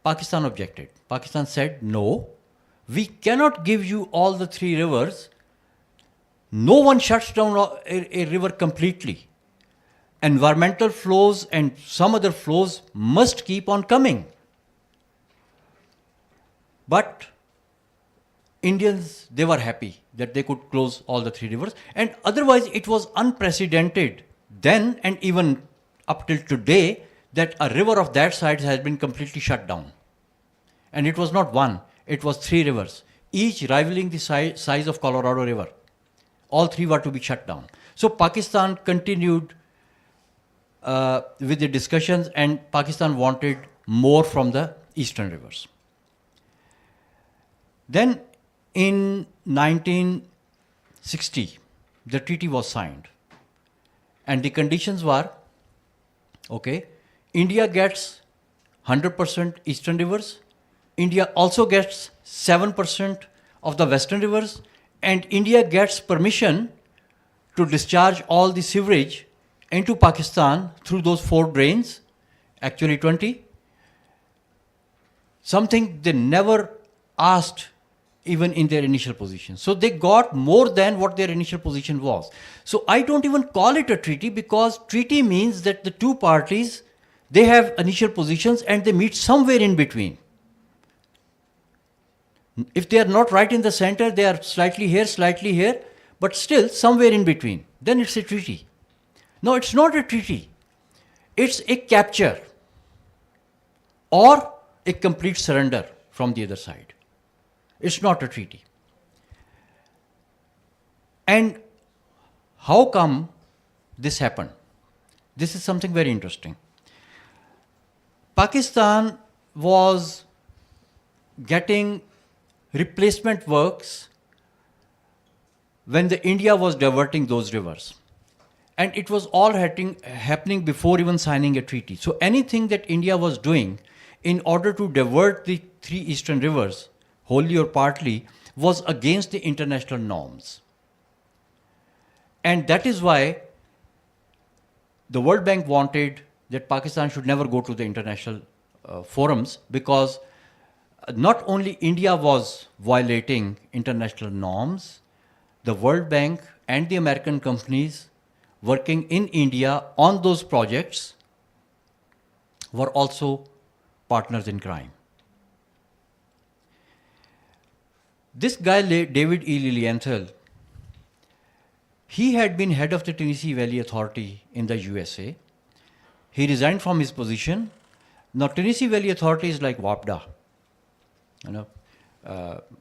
Pakistan objected. Pakistan said, no, we cannot give you all the three rivers. No one shuts down a river completely. Environmental flows and some other flows must keep on coming. But Indians, they were happy that they could close all the three rivers. And otherwise, it was unprecedented then and even up till today that a river of that size has been completely shut down. And it was not one, it was three rivers, each rivaling the size of Colorado River. All three were to be shut down. So Pakistan continued with the discussions, and Pakistan wanted more from the eastern rivers. Then in 1960, the treaty was signed. And the conditions were, okay, India gets 100% eastern rivers, India also gets 7% of the western rivers, and India gets permission to discharge all the sewerage into Pakistan through those 4 drains, actually 20, something they never asked even in their initial position. So they got more than what their initial position was. So I don't even call it a treaty, because treaty means that the two parties, they have initial positions and they meet somewhere in between. If they are not right in the center, they are slightly here, but still somewhere in between. Then it's a treaty. No, it's not a treaty. It's a capture or a complete surrender from the other side. It's not a treaty. And how come this happened? This is something very interesting. Pakistan was getting replacement works when the India was diverting those rivers. And it was all happening before even signing a treaty. So anything that India was doing in order to divert the 3 eastern rivers, wholly or partly, was against the international norms. And that is why the World Bank wanted that Pakistan should never go to the international forums, because not only India was violating international norms, the World Bank and the American companies working in India on those projects were also partners in crime. This guy, David E. Lilienthal, he had been head of the Tennessee Valley Authority in the USA. He resigned from his position. Now, Tennessee Valley Authority is like WAPDA.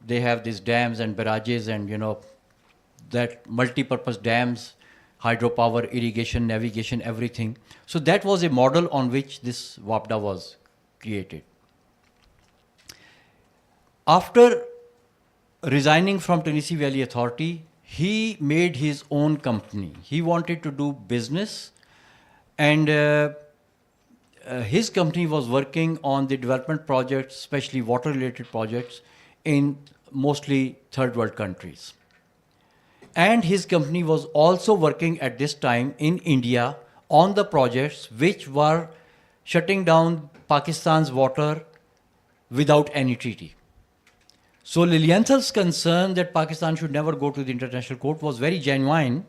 They have these dams and barrages and, that multi-purpose dams, hydropower, irrigation, navigation, everything. So that was a model on which this WAPDA was created. After resigning from Tennessee Valley Authority, he made his own company. He wanted to do business, and his company was working on the development projects, especially water-related projects, in mostly third world countries. And his company was also working at this time in India on the projects which were shutting down Pakistan's water without any treaty. So Lilienthal's concern that Pakistan should never go to the international court was very genuine.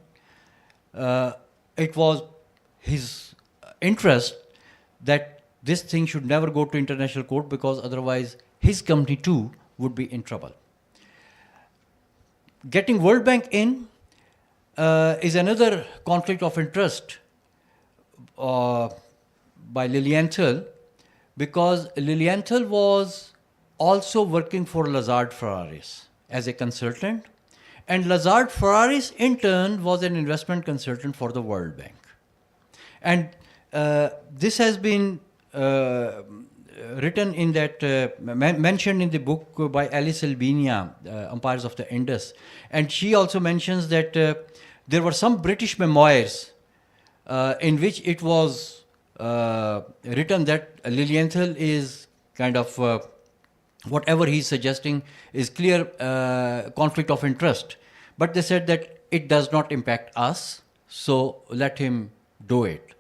It was his interest that this thing should never go to international court, because otherwise his company too would be in trouble. getting World Bank in is another conflict of interest by Lilienthal, because Lilienthal was also working for Lazard Ferraris as a consultant, and Lazard Ferraris in turn was an investment consultant for the World Bank. And this has been written in that, mentioned in the book by Alice Albania, Umpires of the Indus. And she also mentions that there were some British memoirs in which it was written that Lilienthal is kind of, whatever he's suggesting is clear conflict of interest. But they said that it does not impact us, so let him do it.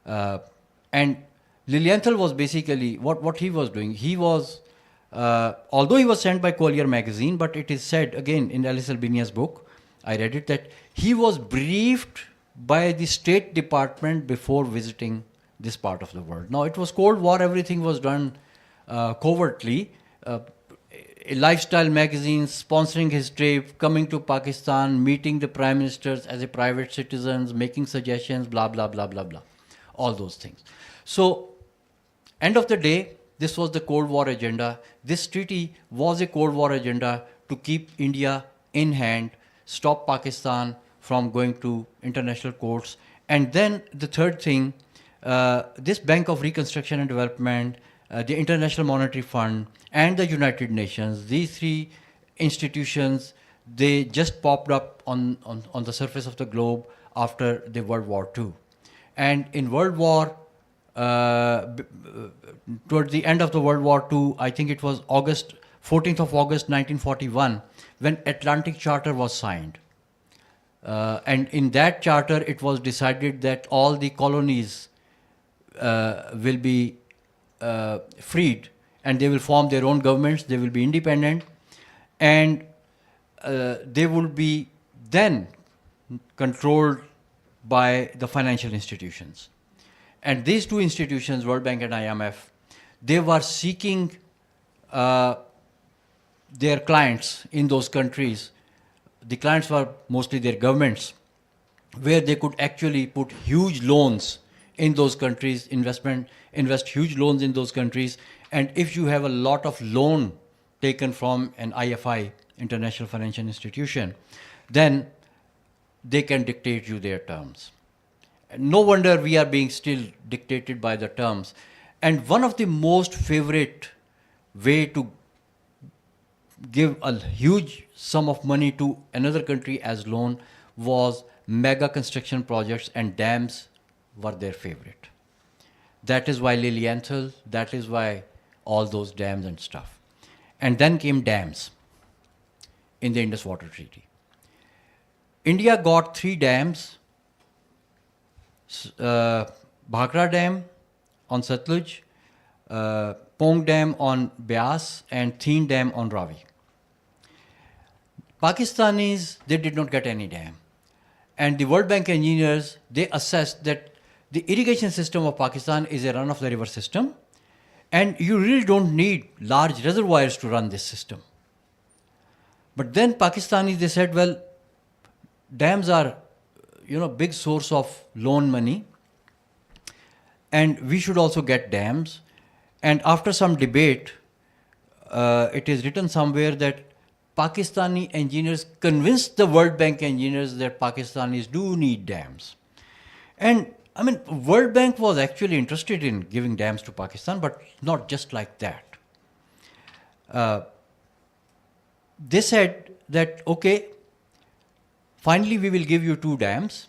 And Lilienthal was basically, what he was doing, he was, although he was sent by Collier magazine, but it is said, again, in Alice Albinia's book, I read it, that he was briefed by the State Department before visiting this part of the world. Now, it was Cold War, everything was done covertly. Lifestyle magazines sponsoring his trip, coming to Pakistan, meeting the prime ministers as a private citizens, making suggestions, blah, blah, blah, blah, blah. All those things. So, end of the day, this was the Cold War agenda. This treaty was a Cold War agenda to keep India in hand, stop Pakistan from going to international courts. And then the third thing, this Bank of Reconstruction and Development, the International Monetary Fund, and the United Nations, these three institutions, they just popped up on the surface of the globe after the World War II. And in World War, towards the end of the World War II, I think it was 14th of August 1941, when Atlantic Charter was signed. And in that charter, it was decided that all the colonies will be freed, and they will form their own governments, they will be independent, and they will be then controlled by the financial institutions. And these two institutions, World Bank and IMF, they were seeking their clients in those countries. The clients were mostly their governments, where they could actually put huge loans in those countries, invest huge loans in those countries. And if you have a lot of loan taken from an IFI, International Financial Institution, then they can dictate you their terms. No wonder we are being still dictated by the terms. And one of the most favorite way to give a huge sum of money to another country as loan was mega construction projects, and dams were their favorite. That is why Lilienthal, that is why all those dams and stuff. And then came dams in the Indus Waters Treaty. India got 3 dams, Bhakra Dam on Satluj, Pong Dam on Beas, and Theen Dam on Ravi. Pakistanis, they did not get any dam. And the World Bank engineers, they assessed that the irrigation system of Pakistan is a run-of-the-river system, and you really don't need large reservoirs to run this system. But then Pakistanis, they said, well, dams are, big source of loan money, and we should also get dams. And after some debate, it is written somewhere that Pakistani engineers convinced the World Bank engineers that Pakistanis do need dams. And World Bank was actually interested in giving dams to Pakistan, but not just like that. They said that, okay, finally we will give you 2 dams,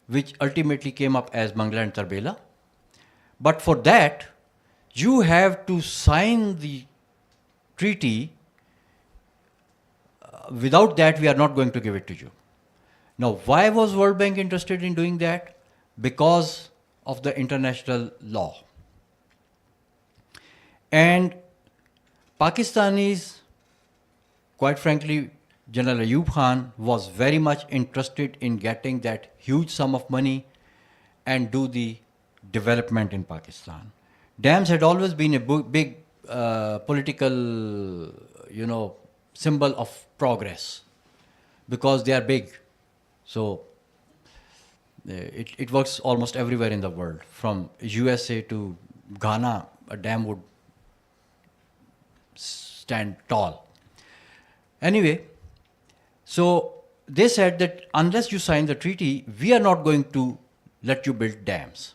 which ultimately came up as Mangla and Tarbela. But for that, you have to sign the treaty. Without that, we are not going to give it to you. Now, why was World Bank interested in doing that? Because of the international law. And Pakistanis, quite frankly, General Ayub Khan was very much interested in getting that huge sum of money and do the development in Pakistan. Dams had always been a big political, symbol of progress because they are big. So it works almost everywhere in the world. From USA to Ghana, a dam would stand tall. Anyway, so they said that unless you sign the treaty, we are not going to let you build dams.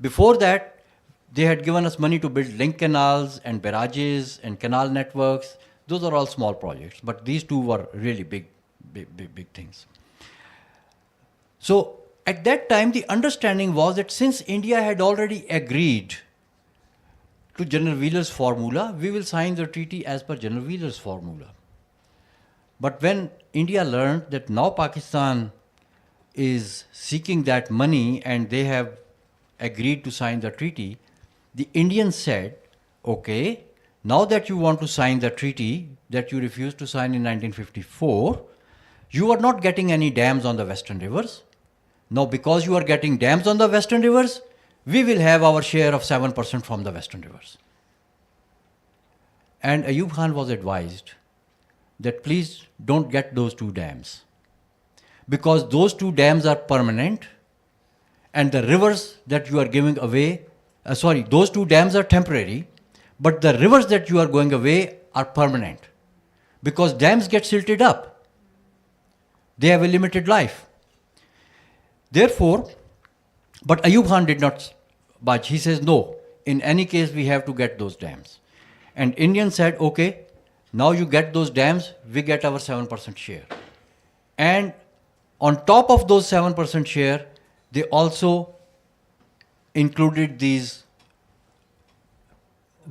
Before that, they had given us money to build link canals and barrages and canal networks. Those are all small projects, but these two were really big things. So at that time, the understanding was that since India had already agreed to General Wheeler's formula, we will sign the treaty as per General Wheeler's formula. But when India learned that now Pakistan is seeking that money and they have agreed to sign the treaty, the Indians said, okay, now that you want to sign the treaty that you refused to sign in 1954, you are not getting any dams on the western rivers. Now, because you are getting dams on the western rivers, we will have our share of 7% from the western rivers. And Ayub Khan was advised that please don't get those two dams, because those two dams are permanent and the rivers that you are giving away, those two dams are temporary, but the rivers that you are going away are permanent, because dams get silted up. They have a limited life. Therefore, but Ayub Khan did not budge. He says, no, in any case, we have to get those dams. And Indians said, okay, now you get those dams, we get our 7% share. And on top of those 7% share, they also included these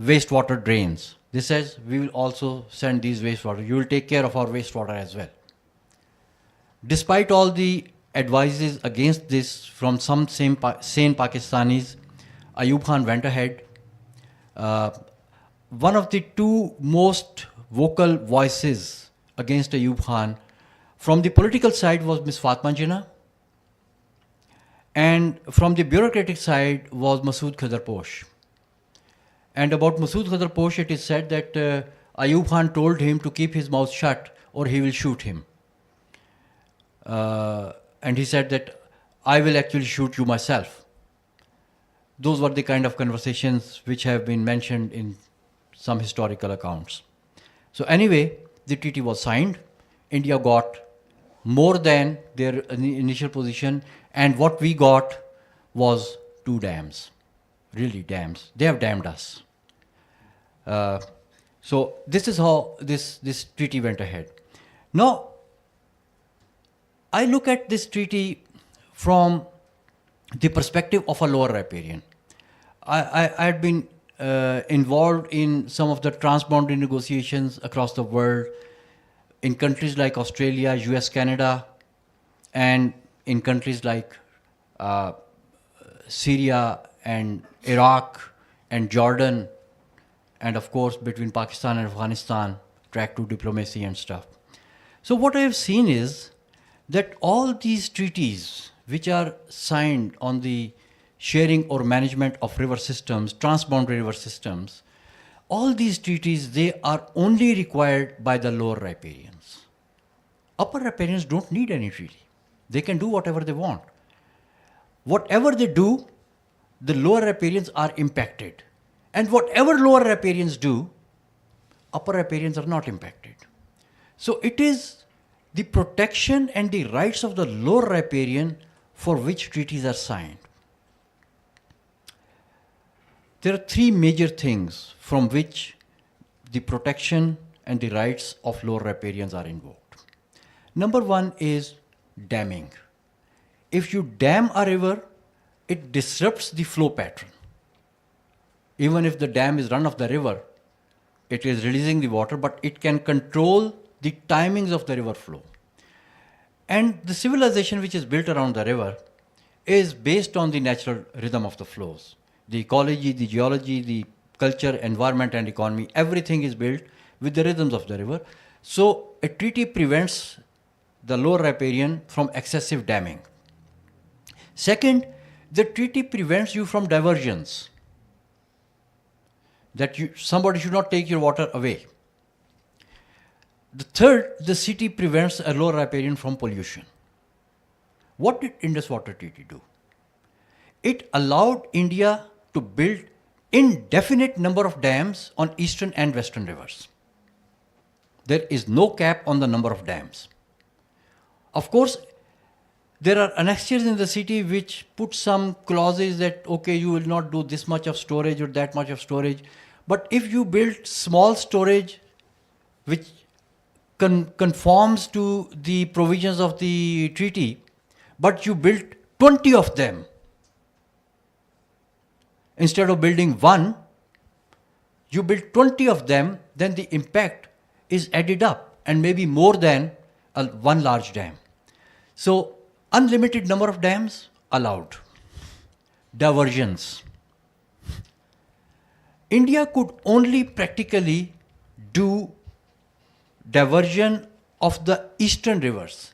wastewater drains. They says, we will also send these wastewater. You will take care of our wastewater as well. Despite all the advices against this from some sane Pakistanis, Ayub Khan went ahead. One of the two most vocal voices against Ayub Khan from the political side was Ms. Fatma Jinnah, and from the bureaucratic side was Masood Khadarposh. And about Masood Khadarposh, it is said that Ayub Khan told him to keep his mouth shut or he will shoot him. And he said that I will actually shoot you myself. Those were the kind of conversations which have been mentioned in some historical accounts. So anyway, the treaty was signed. India got more than their initial position, and what we got was two dams. Really dams. They have damned us. So this is how this treaty went ahead. Now, I look at this treaty from the perspective of a lower riparian. I had been involved in some of the transboundary negotiations across the world, in countries like Australia, US, Canada, and in countries like Syria and Iraq and Jordan, and of course between Pakistan and Afghanistan, track to diplomacy and stuff. So what I have seen is that all these treaties which are signed on the sharing or management of river systems, transboundary river systems, all these treaties, they are only required by the lower riparians. Upper riparians don't need any treaty. They can do whatever they want. Whatever they do, the lower riparians are impacted. And whatever lower riparians do, upper riparians are not impacted. So it is the protection and the rights of the lower riparian for which treaties are signed. There are three major things from which the protection and the rights of lower riparians are invoked. Number one is damming. If you dam a river, it disrupts the flow pattern. Even if the dam is run of the river, it is releasing the water, but it can control the timings of the river flow. And the civilization which is built around the river is based on the natural rhythm of the flows. The ecology, the geology, the culture, environment, and economy, everything is built with the rhythms of the river. So a treaty prevents the lower riparian from excessive damming. Second, the treaty prevents you from diversions. That somebody should not take your water away. The third, the city prevents a lower riparian from pollution. What did Indus Water Treaty do? It allowed India to build indefinite number of dams on eastern and western rivers. There is no cap on the number of dams. Of course, there are annexures in the city which put some clauses that, okay, you will not do this much of storage or that much of storage. But if you build small storage which conforms to the provisions of the treaty, but you built 20 of them, instead of building one, you build 20 of them, then the impact is added up and maybe more than one large dam. So, unlimited number of dams allowed. Diversions. India could only practically do diversion of the eastern rivers,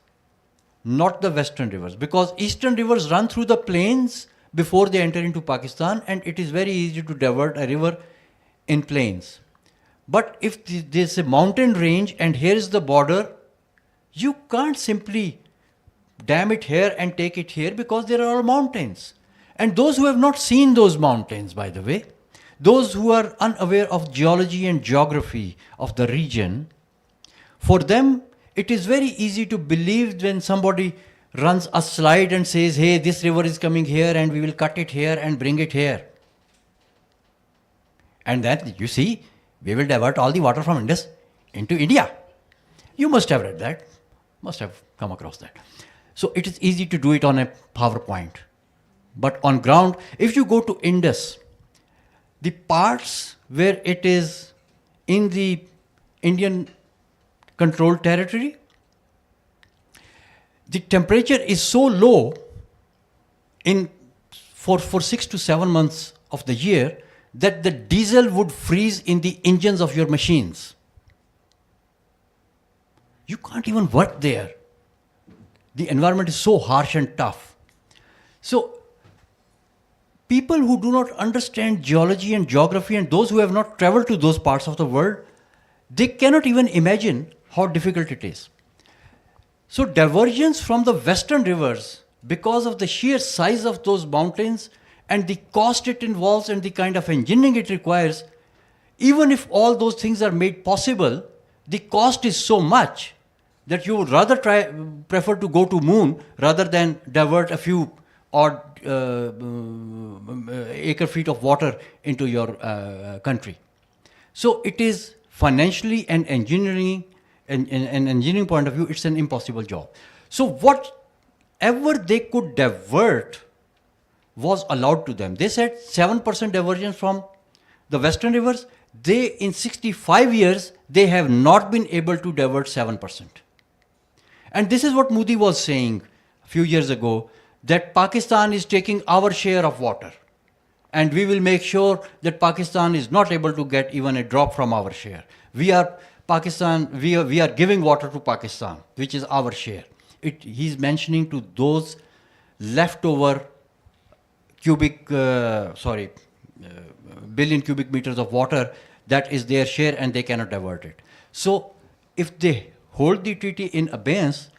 not the western rivers, because eastern rivers run through the plains before they enter into Pakistan, and it is very easy to divert a river in plains. But if there's a mountain range and here is the border, you can't simply dam it here and take it here because there are all mountains. And those who have not seen those mountains, by the way, those who are unaware of geology and geography of the region, for them it is very easy to believe when somebody runs a slide and says, hey, this river is coming here and we will cut it here and bring it here. And then, you see, we will divert all the water from Indus into India. You must have read that, must have come across that. So it is easy to do it on a PowerPoint. But on ground, if you go to Indus, the parts where it is in the Indian controlled territory, the temperature is so low for 6 to 7 months of the year that the diesel would freeze in the engines of your machines. You can't even work there. The environment is so harsh and tough. So, people who do not understand geology and geography and those who have not traveled to those parts of the world, they cannot even imagine how difficult it is. So divergence from the western rivers, because of the sheer size of those mountains and the cost it involves and the kind of engineering it requires, even if all those things are made possible, the cost is so much that you would rather prefer to go to moon rather than divert a few odd acre feet of water into your country. So it is financially and engineering, and engineering point of view, it's an impossible job. So whatever they could divert was allowed to them. They said 7% divergence from the western rivers. They, in 65 years, they have not been able to divert 7%. And this is what Modi was saying a few years ago, that Pakistan is taking our share of water. And we will make sure that Pakistan is not able to get even a drop from our share. We are giving water to Pakistan, which is our share. He's mentioning to those leftover billion cubic meters of water, that is their share and they cannot divert it. So if they hold the treaty in abeyance,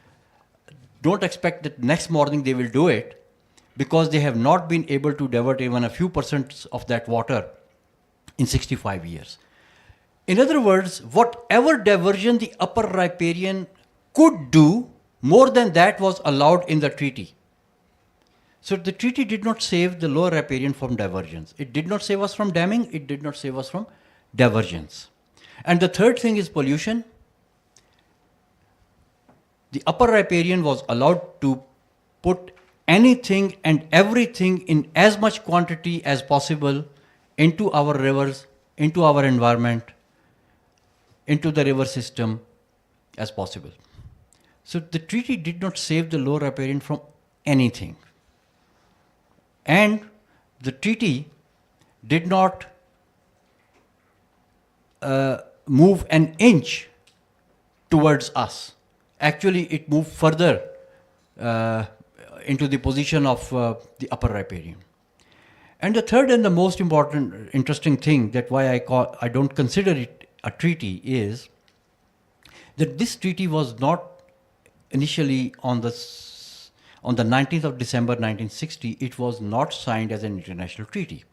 don't expect that next morning they will do it, because they have not been able to divert even a few percent of that water in 65 years. In other words, whatever diversion the upper riparian could do, more than that was allowed in the treaty. So the treaty did not save the lower riparian from divergence. It did not save us from damming. It did not save us from divergence. And the third thing is pollution. The upper riparian was allowed to put anything and everything in as much quantity as possible into our rivers, into our environment, into the river system as possible. So the treaty did not save the lower riparian from anything. And the treaty did not move an inch towards us. Actually, it moved further into the position of the upper riparian. And the third and the most important, interesting thing, that why I don't consider it a treaty, is that this treaty was not initially on the 19th of December 1960, it was not signed as an international treaty.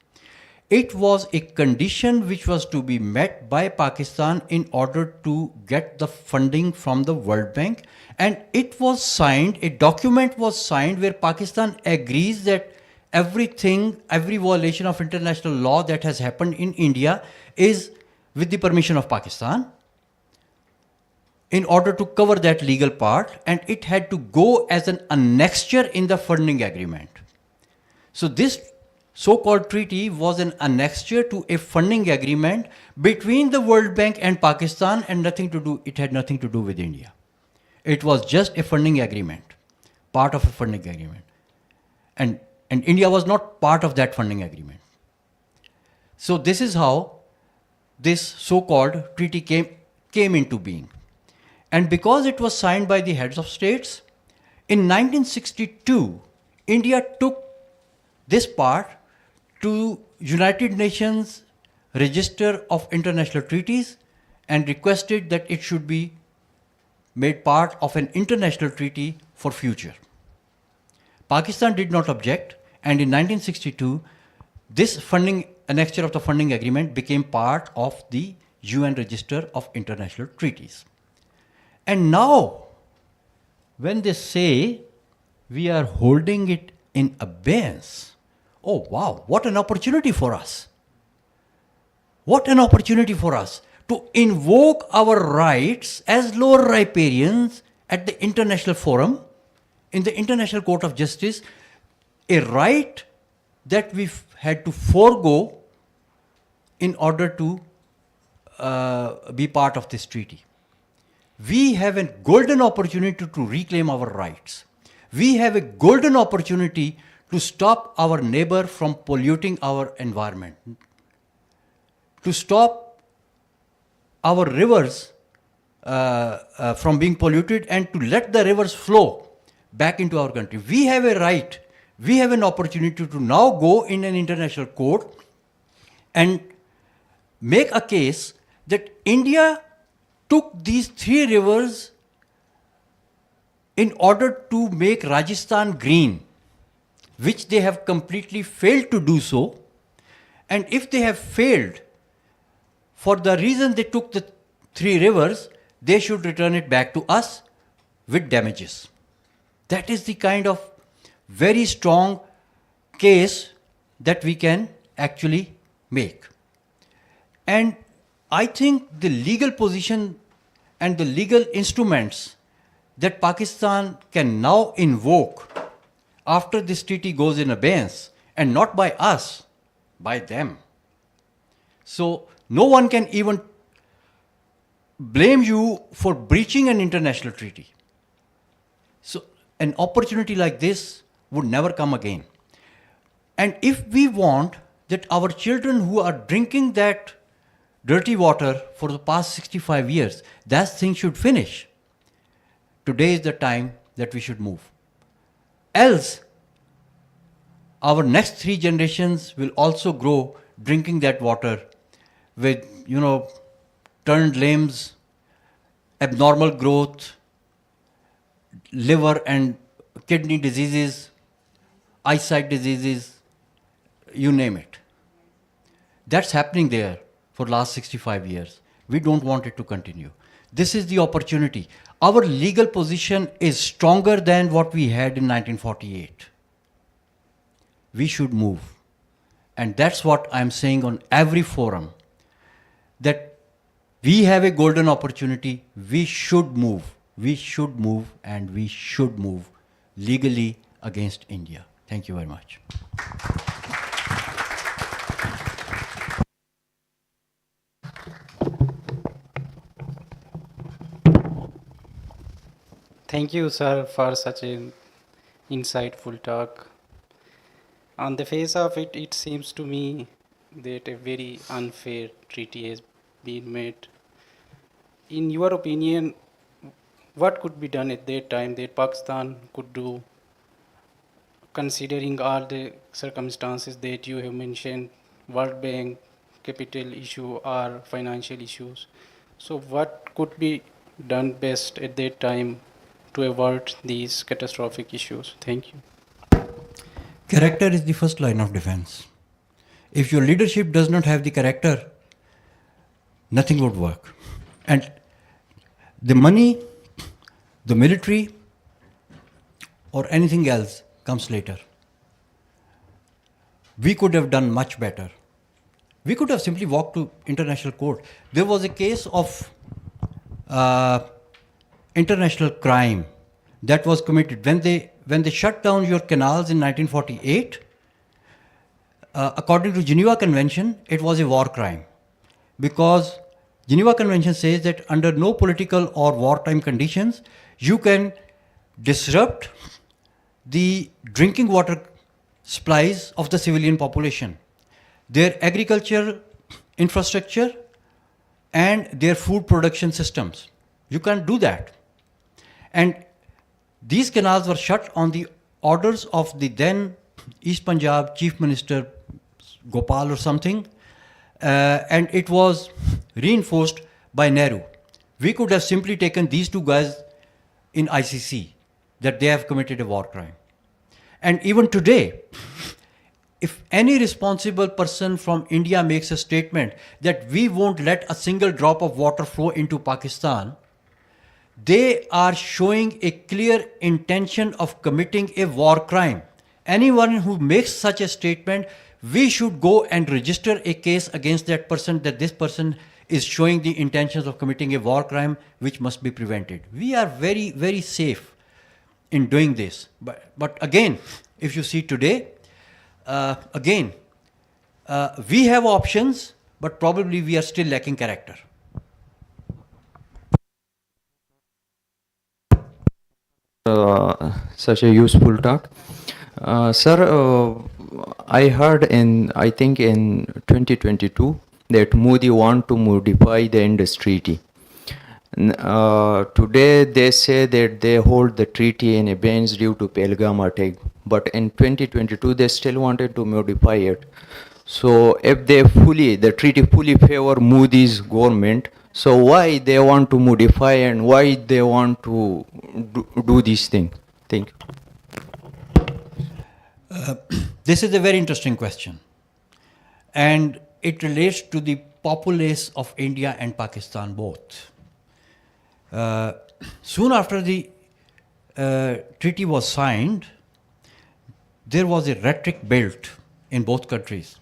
It was a condition which was to be met by Pakistan in order to get the funding from the World Bank. And it was signed, a document was signed where Pakistan agrees that everything, every violation of international law that has happened in India is with the permission of Pakistan in order to cover that legal part, and it had to go as an annexure in the funding agreement. So this so-called treaty was an annexure to a funding agreement between the World Bank and Pakistan, and it had nothing to do with India. It was just a funding agreement, part of a funding agreement. And India was not part of that funding agreement. So this is how this so-called treaty came into being. And because it was signed by the heads of states, in 1962, India took this part to United Nations Register of International Treaties and requested that it should be made part of an international treaty for future. Pakistan did not object, and in 1962, this annexure of the funding agreement became part of the UN Register of International Treaties. And now, when they say we are holding it in abeyance, oh wow, what an opportunity for us. What an opportunity for us to invoke our rights as lower riparians at the international forum, in the International Court of Justice, a right that we've had to forego in order to be part of this treaty. We have a golden opportunity to reclaim our rights. We have a golden opportunity to stop our neighbor from polluting our environment, to stop our rivers from being polluted, and to let the rivers flow back into our country. We have a right, we have an opportunity to now go in an international court and make a case that India took these 3 rivers in order to make Rajasthan green, which they have completely failed to do so. And if they have failed, for the reason they took the 3 rivers, they should return it back to us with damages. That is the kind of very strong case that we can actually make. And I think the legal position and the legal instruments that Pakistan can now invoke after this treaty goes in abeyance, and not by us, by them. So no one can even blame you for breaching an international treaty. So an opportunity like this would never come again. And if we want that our children who are drinking that dirty water for the past 65 years, that thing should finish. Today is the time that we should move. Else, our next 3 generations will also grow drinking that water with, turned limbs, abnormal growth, liver and kidney diseases, eyesight diseases, you name it. That's happening there for the last 65 years. We don't want it to continue. This is the opportunity. Our legal position is stronger than what we had in 1948. We should move. And that's what I'm saying on every forum, that we have a golden opportunity. We should move. We should move, and we should move legally against India. Thank you very much. Thank you, sir, for such an insightful talk. On the face of it, it seems to me that a very unfair treaty has been made. In your opinion, what could be done at that time that Pakistan could do, considering all the circumstances that you have mentioned, World Bank, capital issue, or financial issues? So what could be done best at that time to avoid these catastrophic issues? Thank you. Character is the first line of defense. If your leadership does not have the character, nothing would work. And the money, the military, or anything else comes later. We could have done much better. We could have simply walked to international court. There was a case of international crime that was committed when they shut down your canals in 1948. According to Geneva Convention, it was a war crime, because Geneva Convention says that under no political or wartime conditions you can disrupt the drinking water supplies of the civilian population, their agriculture infrastructure, and their food production systems. You can't do that. And these canals were shut on the orders of the then East Punjab Chief Minister Gopal or something, and it was reinforced by Nehru. We could have simply taken these two guys in ICC, that they have committed a war crime. And even today, if any responsible person from India makes a statement that we won't let a single drop of water flow into Pakistan, they are showing a clear intention of committing a war crime. Anyone who makes such a statement, we should go and register a case against that person, that this person is showing the intentions of committing a war crime which must be prevented. We are very, very safe in doing this. But again, if you see today, we have options, but probably we are still lacking character. Such a useful talk. Sir, I heard I think in 2022 that Modi want to modify the Indus Treaty. Today they say that they hold the treaty in abeyance due to Pahalgam attack, but in 2022 they still wanted to modify it. So if the treaty fully favor Modi's government, so why they want to modify and why they want to do this thing? Thank you. This is a very interesting question, and it relates to the populace of India and Pakistan both. Soon after the treaty was signed, there was a rhetoric built in both countries.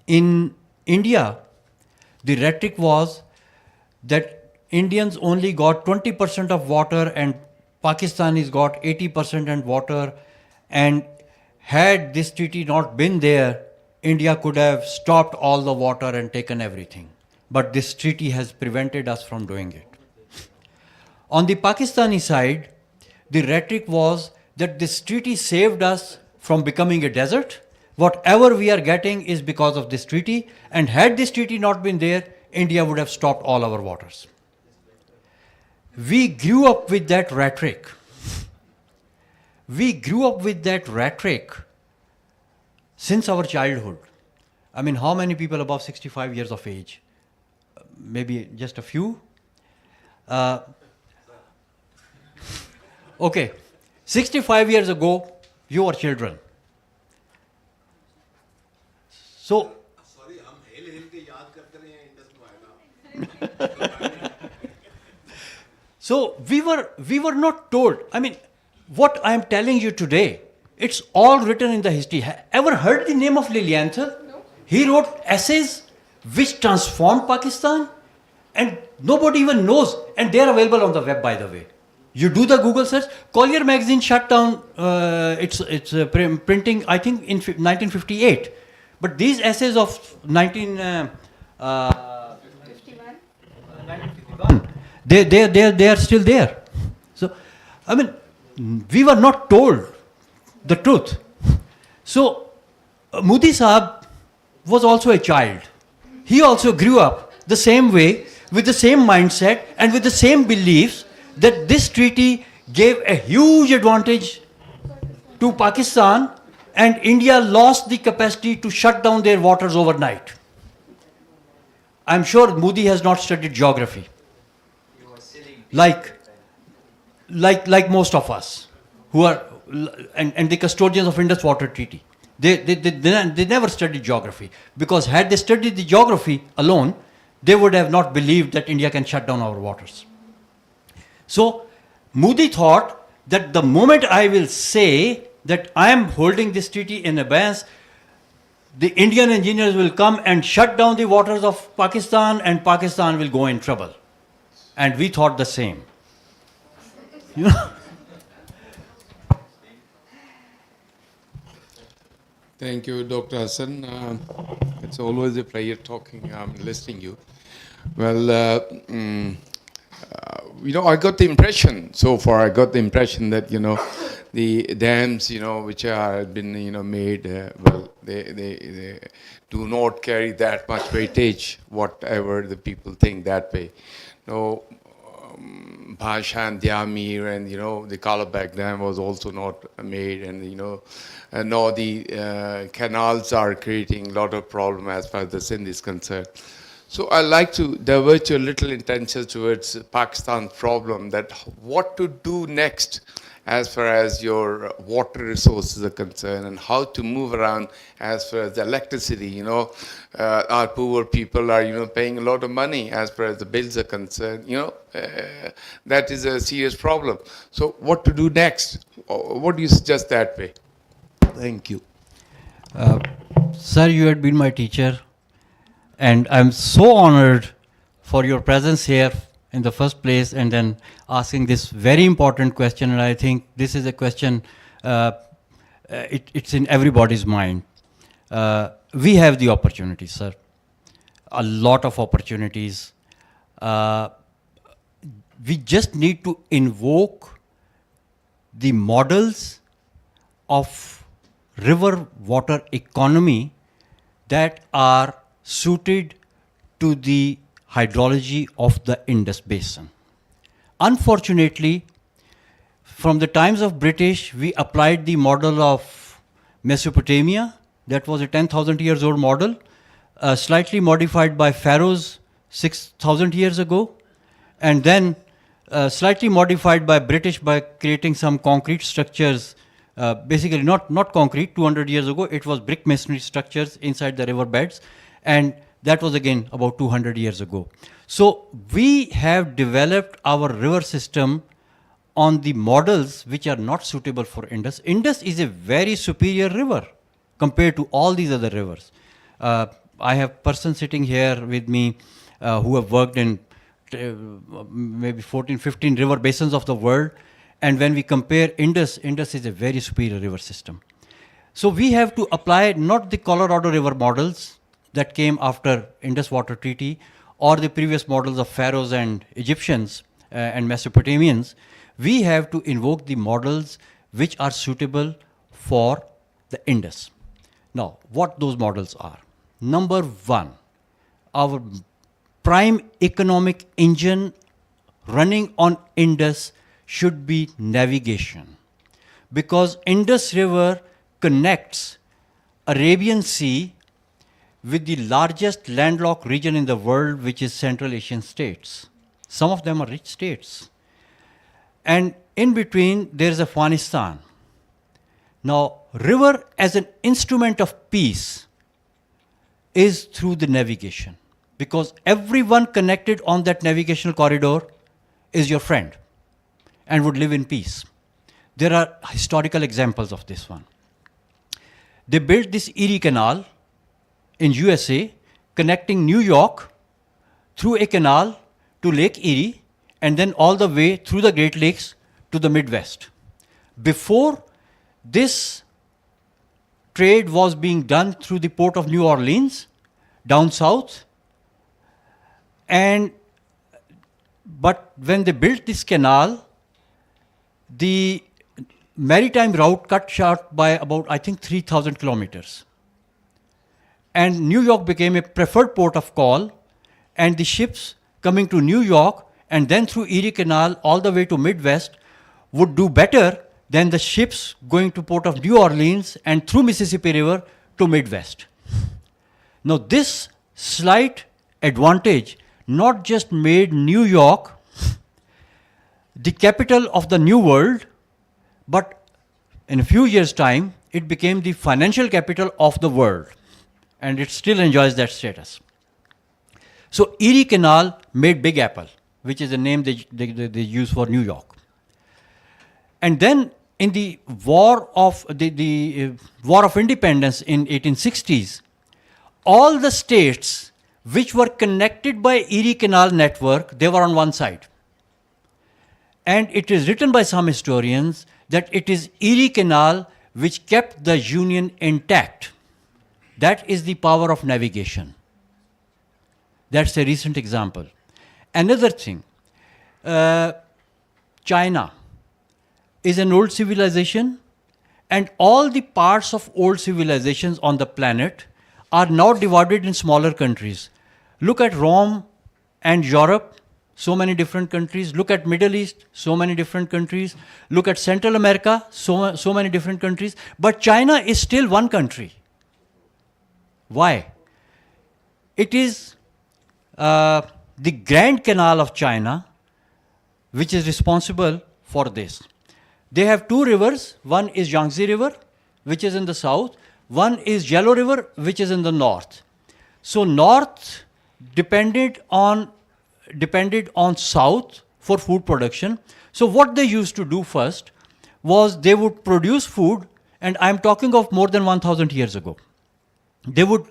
In India, the rhetoric was that Indians only got 20% of water and Pakistanis got 80% and water, and had this treaty not been there, India could have stopped all the water and taken everything. But this treaty has prevented us from doing it. On the Pakistani side, the rhetoric was that this treaty saved us from becoming a desert. Whatever we are getting is because of this treaty, and had this treaty not been there, India would have stopped all our waters. We grew up with that rhetoric. We grew up with that rhetoric since our childhood. I mean, how many people above 65 years of age? Maybe just a few. Okay, 65 years ago, you were children. So, sorry, हम हिल हिल के याद करते रहे हैं Indus को आएगा. So we were not told. I mean, what I am telling you today, it's all written in the history. Ever heard the name of Lilienthal? No. He wrote essays which transformed Pakistan, and nobody even knows. And they are available on the web, by the way. You do the Google search. Collier magazine shut down its printing, I think, in 1958. But these essays of 1951. They are still there. So, I mean, we were not told the truth. So, Modi Sahab was also a child. He also grew up the same way, with the same mindset and with the same beliefs that this treaty gave a huge advantage to Pakistan, and India lost the capacity to shut down their waters overnight. I'm sure Moody has not studied geography. Like most of us who are, and the custodians of Indus Water Treaty. They never studied geography, because had they studied the geography alone, they would have not believed that India can shut down our waters. So Moody thought that the moment I will say that I am holding this treaty in abeyance, the Indian engineers will come and shut down the waters of Pakistan, and Pakistan will go in trouble. And we thought the same. You know? Thank you, Dr. Hassan. It's always a pleasure talking, listening to you. Well, I got the impression so far. I got the impression that the dams, which have been made, they do not carry that much weightage. Whatever the people think that way. Bhashan, Dyamir, and the Kalabag Dam was also not made, and now the canals are creating a lot of problem as far as the Sindh is concerned. So I like to divert your little intentions towards Pakistan's problem, that what to do next as far as your water resources are concerned, and how to move around as far as the electricity. Our poor people are paying a lot of money as far as the bills are concerned. That is a serious problem. So what to do next? What do you suggest that way? Thank you. Sir, you had been my teacher, and I'm so honored for your presence here in the first place, and then asking this very important question. And I think this is a question, it's in everybody's mind. We have the opportunities, sir, a lot of opportunities. We just need to invoke the models of river water economy that are suited to the hydrology of the Indus Basin. Unfortunately, from the times of British, we applied the model of Mesopotamia. That was a 10,000 years old model, slightly modified by pharaohs 6,000 years ago, and then slightly modified by British by creating some concrete structures, basically not concrete. 200 years ago, it was brick masonry structures inside the river beds, and that was again about 200 years ago. So we have developed our river system on the models which are not suitable for Indus. Indus is a very superior river compared to all these other rivers. I have persons sitting here with me who have worked in maybe 14, 15 river basins of the world. And when we compare Indus, Indus is a very superior river system. So we have to apply not the Colorado River models that came after Indus Water Treaty, or the previous models of pharaohs and Egyptians and Mesopotamians. We have to invoke the models which are suitable for the Indus. Now, what those models are? Number one, our prime economic engine running on Indus should be navigation, because Indus River connects Arabian Sea with the largest landlocked region in the world, which is Central Asian states. Some of them are rich states. And in between, there is Afghanistan. Now, river as an instrument of peace is through the navigation, because everyone connected on that navigational corridor is your friend and would live in peace. There are historical examples of this one. They built this Erie Canal in USA, connecting New York through a canal to Lake Erie, and then all the way through the Great Lakes to the Midwest. Before, this trade was being done through the port of New Orleans, down south. But when they built this canal, the maritime route cut short by about, I think, 3,000 kilometers. And New York became a preferred port of call, and the ships coming to New York and then through Erie Canal all the way to Midwest would do better than the ships going to port of New Orleans and through Mississippi River to Midwest. Now, this slight advantage not just made New York the capital of the new world, but in a few years' time, it became the financial capital of the world. And it still enjoys that status. So Erie Canal made Big Apple, which is the name they use for New York. And then in the War of War of Independence in 1860s, all the states which were connected by Erie Canal network, they were on one side. And it is written by some historians that it is Erie Canal which kept the Union intact. That is the power of navigation. That's a recent example. Another thing, China is an old civilization, and all the parts of old civilizations on the planet are now divided in smaller countries. Look at Rome and Europe, so many different countries. Look at Middle East, so many different countries. Look at Central America, so many different countries. But China is still one country. Why? It is the Grand Canal of China which is responsible for this. They have two rivers. One is Yangtze River, which is in the south. One is Yellow River, which is in the north. So north depended on south for food production. So what they used to do first was they would produce food, and I'm talking of more than 1,000 years ago. They would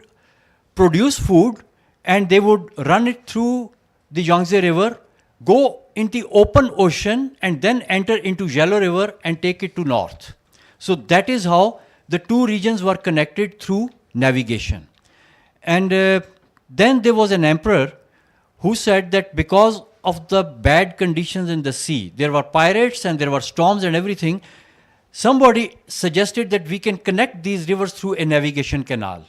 produce food and they would run it through the Yangtze River, go into the open ocean, and then enter into Yellow River and take it to north. So that is how the two regions were connected through navigation. And then there was an emperor who said that because of the bad conditions in the sea, there were pirates and there were storms and everything, somebody suggested that we can connect these rivers through a navigation canal.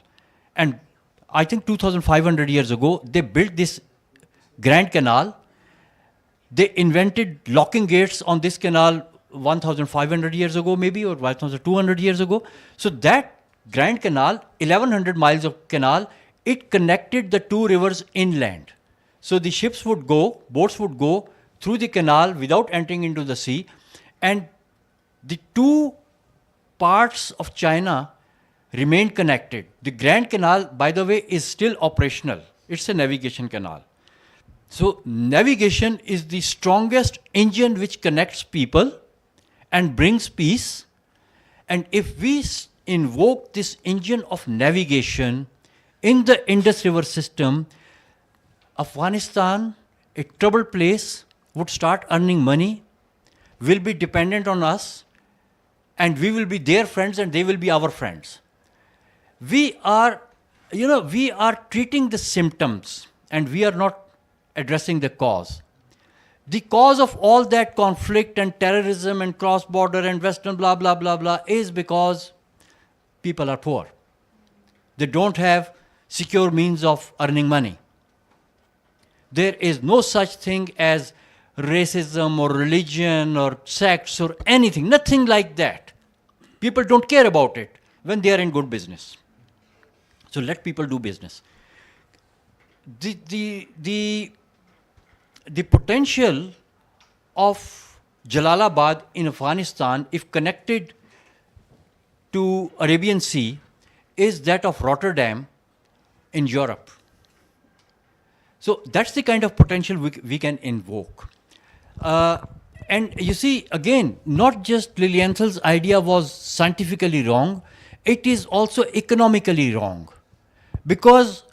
And I think 2,500 years ago, they built this Grand Canal. They invented locking gates on this canal 1,500 years ago, maybe, or 1,200 years ago. So that Grand Canal, 1,100 miles of canal, it connected the two rivers inland. So the ships would go, boats would go through the canal without entering into the sea. And the two parts of China remained connected. The Grand Canal, by the way, is still operational. It's a navigation canal. So navigation is the strongest engine which connects people and brings peace. And if we invoke this engine of navigation in the Indus River system, Afghanistan, a troubled place, would start earning money, will be dependent on us, and we will be their friends and they will be our friends. We are treating the symptoms and we are not addressing the cause. The cause of all that conflict and terrorism and cross-border and Western blah, blah, blah, blah is because people are poor. They don't have secure means of earning money. There is no such thing as racism or religion or sects or anything, nothing like that. People don't care about it when they are in good business. So let people do business. The potential of Jalalabad in Afghanistan, if connected to Arabian Sea, is that of Rotterdam in Europe. So that's the kind of potential we can invoke. And you see, again, not just Lilienthal's idea was scientifically wrong, it is also economically wrong. Because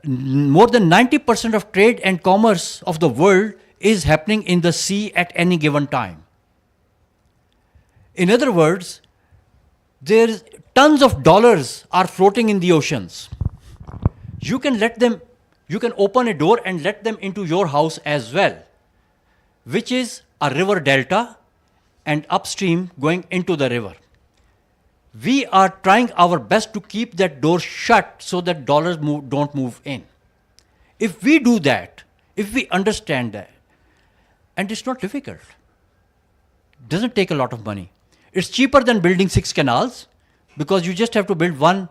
more than 90% of trade and commerce of the world is happening in the sea at any given time. In other words, there's tons of dollars are floating in the oceans. You can open a door and let them into your house as well, which is a river delta and upstream going into the river. We are trying our best to keep that door shut so that dollars don't move in. If we do that, if we understand that, and it's not difficult, it doesn't take a lot of money. It's cheaper than building 6 canals because you just have to build one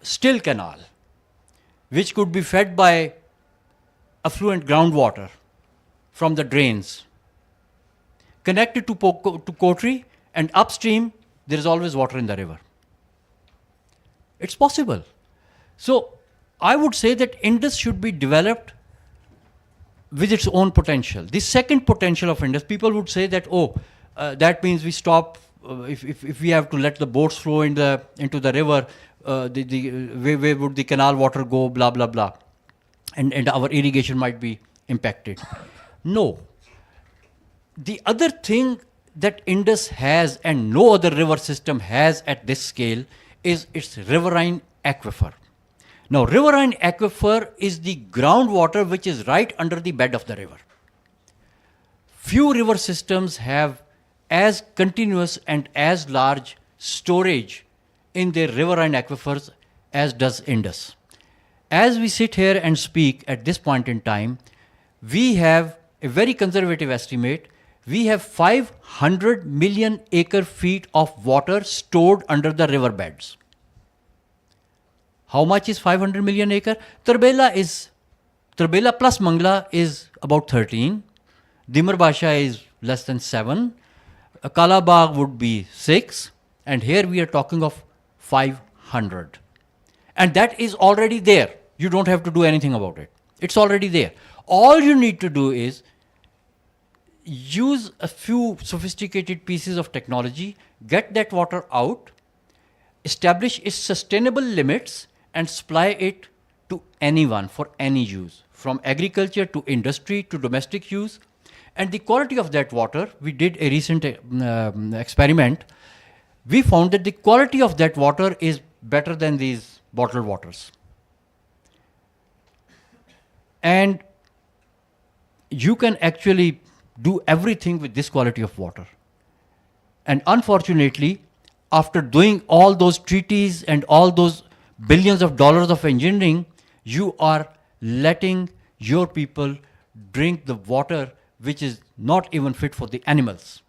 still canal. which could be fed by affluent groundwater from the drains, connected to Kotri, and upstream there is always water in the river. It's possible. So I would say that Indus should be developed with its own potential. The second potential of Indus, people would say that, that means we stop, if we have to let the boats flow into the river, where would the canal water go, blah, blah, blah. And our irrigation might be impacted. No. The other thing that Indus has and no other river system has at this scale is its riverine aquifer. Now, riverine aquifer is the groundwater which is right under the bed of the river. Few river systems have as continuous and as large storage in their riverine aquifers as does Indus. As we sit here and speak at this point in time, we have a very conservative estimate. We have 500 million acre feet of water stored under the river beds. How much is 500 million acre? Tarbela plus Mangla is about 13. Dimar Basha is less than 7. Kalabagh would be 6. And here we are talking of 500. And that is already there. You don't have to do anything about it. It's already there. All you need to do is use a few sophisticated pieces of technology, get that water out, establish its sustainable limits, and supply it to anyone for any use, from agriculture to industry to domestic use. And the quality of that water, we did a recent experiment. We found that the quality of that water is better than these bottled waters. And you can actually do everything with this quality of water. And unfortunately, after doing all those treaties and all those billions of dollars of engineering, you are letting your people drink the water which is not even fit for the animals.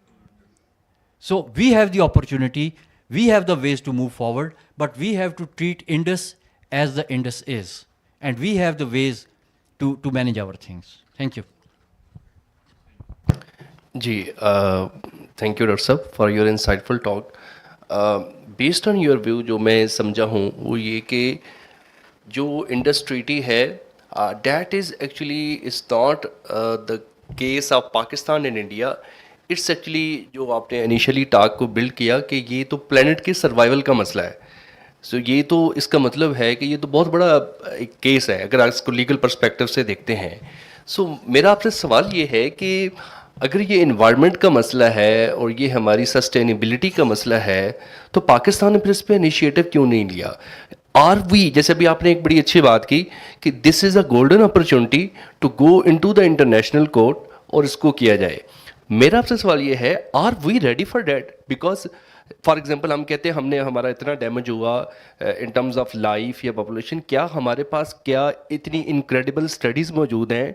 So we have the opportunity, we have the ways to move forward, but we have to treat Indus as the Indus is. And we have the ways to manage our things. Thank you. Ji, thank you, Dr. Sahab, for your insightful talk. Based on your view, जो मैं समझा हूँ वो ये कि जो Indus Treaty है, that is actually is not the case of Pakistan and India. It's actually जो आपने initially talk को build किया कि ये तो planet के survival का मसला है. So ये तो इसका मतलब है कि ये तो बहुत बड़ा एक केस है अगर आप इसको legal perspective से देखते हैं. So मेरा आपसे सवाल ये है कि अगर ये इन्वायरमेंट का मसला है और ये हमारी सस्टेनेबिलिटी का मसला है तो पाकिस्तान ने फिर इस पर इनिशिएटिव क्यों नहीं लिया? आर वी, जैसे अभी आपने एक बड़ी अच्छी बात की कि this is a golden opportunity to go into the international court और इसको किया जाए. मेरा आपसे सवाल ये है, are we ready for that? Because for example हम कहते हैं हमने हमारा इतना डैमेज हुआ इन टर्म्स ऑफ लाइफ या पॉपुलेशन, क्या हमारे पास क्या इतनी इनक्रेडिबल स्टडीज़ मौजूद हैं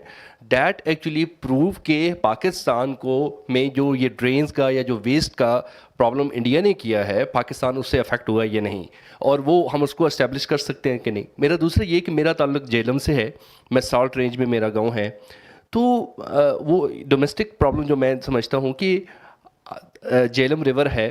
डैट एक्चुअली प्रूव के पाकिस्तान को में जो ये ड्रेन्स का या जो वेस्ट का प्रॉब्लम इंडिया ने किया है पाकिस्तान उससे अफेक्ट हुआ या नहीं, और वो हम उसको एस्टेब्लिश कर सकते हैं कि नहीं? मेरा दूसरा ये कि मेरा ताल्लुक जेलम से है, मैं साल्ट रेंज में मेरा गाँव है, तो वो डोमेस्टिक प्रॉब्लम जो मैं समझता हूँ कि जेलम रिवर है,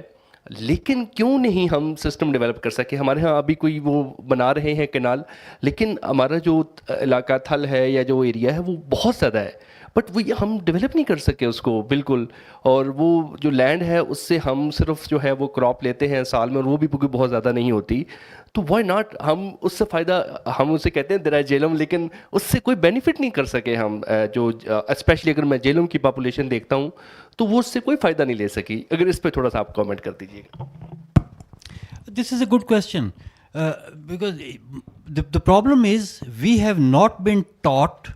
लेकिन क्यों नहीं हम सिस्टम डेवलप कर सके? हमारे यहाँ अभी कोई वो बना रहे हैं कैनाल, लेकिन हमारा जो इलाका थल है या जो एरिया है वो बहुत ज़्यादा है, बट वो हम डेवलप नहीं कर सके उसको बिल्कुल. और वो जो लैंड है उससे हम सिर्फ जो है वो क्रॉप लेते हैं साल में, और वो भी बहुत ज़्यादा नहीं होती. तो वाई नॉट हम उससे फ़ायदा, हम उसे कहते हैं दरा जेलम, लेकिन उससे कोई बेनिफिट नहीं कर सके हम, जो स्पेशली अगर मैं जेलम की पॉपुलेशन देखता हूँ तो वो उससे कोई फ़ायदा नहीं ले सकी. अगर इस पर थोड़ा सा आप कमेंट कर दीजिएगा. This is a good question because the problem is we have not been taught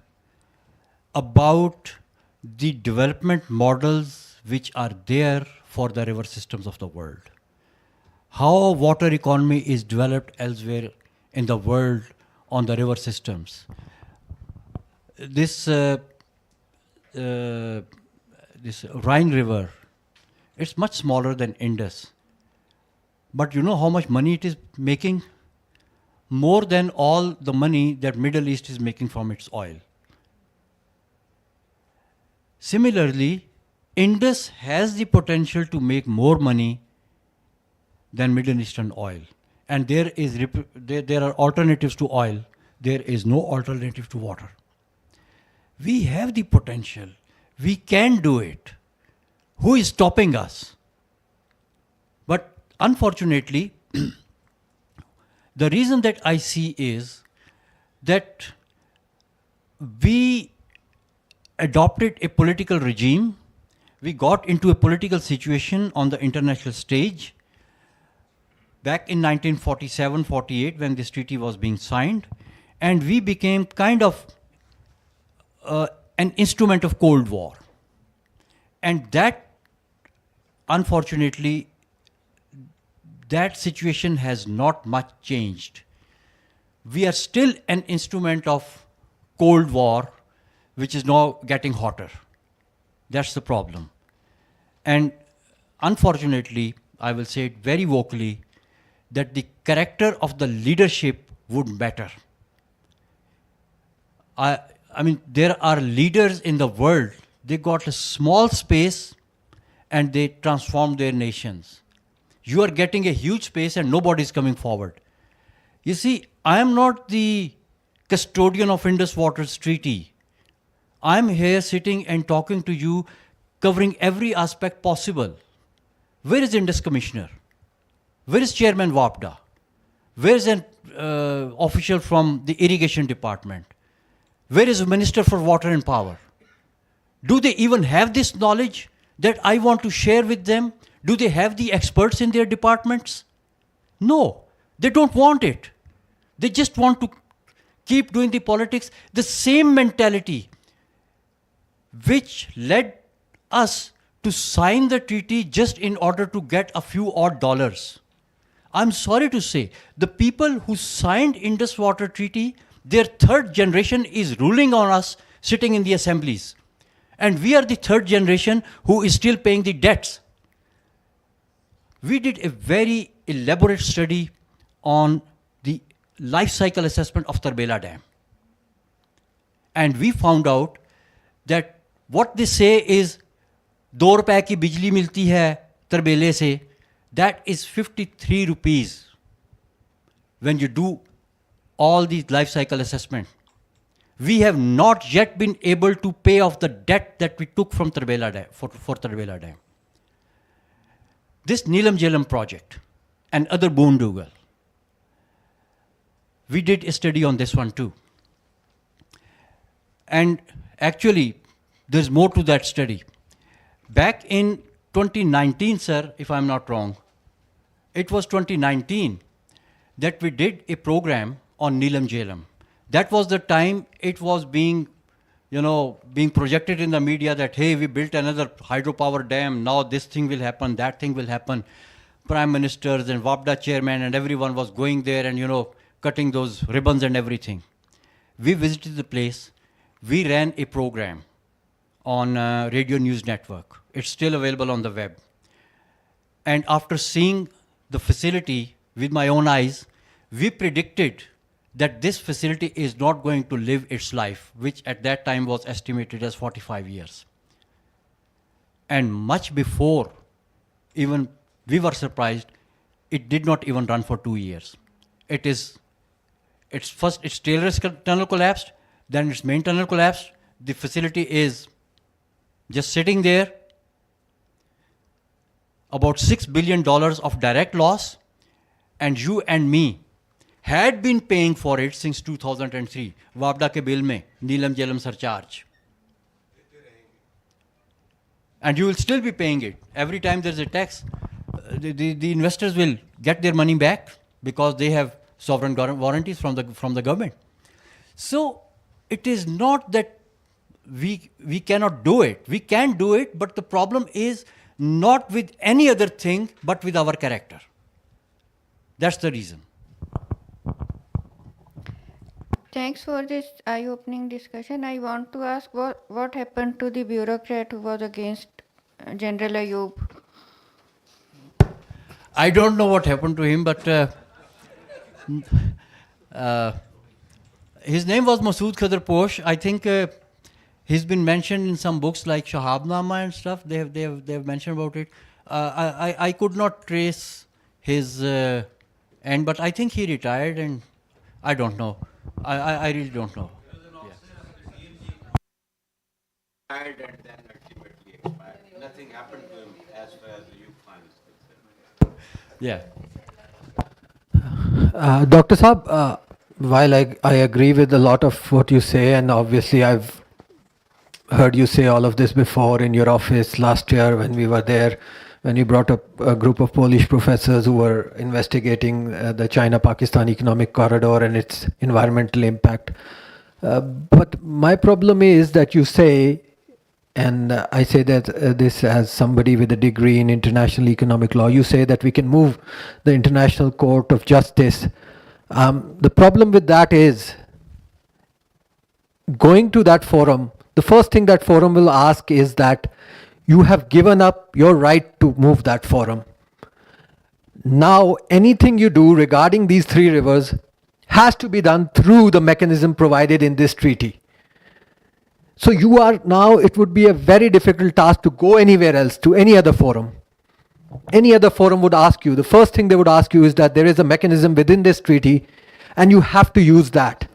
about the development models which are there for the river systems of the world. How water economy is developed elsewhere in the world on the river systems. This Rhine River, it's much smaller than Indus. But you know how much money it is making? more than all the money that Middle East is making from its oil. Similarly, Indus has the potential to make more money than Middle Eastern oil. And there are alternatives to oil. There is no alternative to water. We have the potential. We can do it. Who is stopping us? But unfortunately, the reason that I see is that we adopted a political regime. We got into a political situation on the international stage back in 1947-48 when this treaty was being signed, and we became kind of an instrument of Cold War. And that, unfortunately, that situation has not much changed. We are still an instrument of Cold War, which is now getting hotter. That's the problem. And unfortunately, I will say it very vocally, that the character of the leadership would matter. I mean, there are leaders in the world, they got a small space and they transformed their nations. You are getting a huge space and nobody is coming forward. You see, I am not the custodian of Indus Waters Treaty. I am here sitting and talking to you, covering every aspect possible. Where is Indus Commissioner? Where is Chairman WAPDA? Where is an official from the Irrigation Department? Where is the Minister for Water and Power? Do they even have this knowledge that I want to share with them? Do they have the experts in their departments? No, they don't want it. They just want to keep doing the politics. The same mentality which led us to sign the treaty just in order to get a few odd dollars. I'm sorry to say, the people who signed Indus Water Treaty, their third generation is ruling on us, sitting in the assemblies. And we are the third generation who is still paying the debts. We did a very elaborate study on the life cycle assessment of Tarbela Dam. And we found out that what they say is, 2 रुपए की बिजली मिलती है तरबेले से, that is 53 rupees when you do all these life cycle assessment. We have not yet been able to pay off the debt that we took from Tarbela Dam, for Tarbela Dam. This Neelam Jhelum project and other boondoggle, we did a study on this one too. And actually, there's more to that study. Back in 2019, sir, if I'm not wrong, it was 2019 that we did a program on Neelam Jhelum. That was the time it was being projected in the media that, hey, we built another hydropower dam, now this thing will happen, that thing will happen. Prime ministers and WAPDA chairman and everyone was going there and, cutting those ribbons and everything. We visited the place. We ran a program on Radio News Network. It's still available on the web. And after seeing the facility with my own eyes, we predicted that this facility is not going to live its life, which at that time was estimated as 45 years. And much before even we were surprised, it did not even run for 2 years. Its tail tunnel collapsed, then its main tunnel collapsed. The facility is just sitting there. About $6 billion of direct loss, and you and me had been paying for it since 2003. WAPDA ke bill mein, Neelam Jhelum surcharge. And you will still be paying it. Every time there's a tax, the investors will get their money back because they have sovereign warranties from the government. So it is not that we cannot do it. We can do it, but the problem is not with any other thing, but with our character. That's the reason. Thanks for this eye-opening discussion. I want to ask what happened to the bureaucrat who was against General Ayub? I don't know what happened to him, but His name was Masood Khadr Posh. I think he's been mentioned in some books like Shahabnama and stuff. They have mentioned about it. I could not trace his end, but I think he retired, and I don't know. I really don't know. And then ultimately expired. Nothing happened to him as far as the youth fund is concerned. Yeah. Dr. Saab, while I agree with a lot of what you say, and obviously I've heard you say all of this before in your office last year when we were there, when you brought up a group of Polish professors who were investigating the China-Pakistan economic corridor and its environmental impact. But my problem is that you say, and I say that this as somebody with a degree in international economic law, you say that we can move the International Court of Justice. The problem with that is going to that forum, the first thing that forum will ask is that you have given up your right to move that forum. Now, anything you do regarding these three rivers has to be done through the mechanism provided in this treaty. So you are now, it would be a very difficult task to go anywhere else, to any other forum. Any other forum would ask you, the first thing they would ask you is that there is a mechanism within this treaty and you have to use that.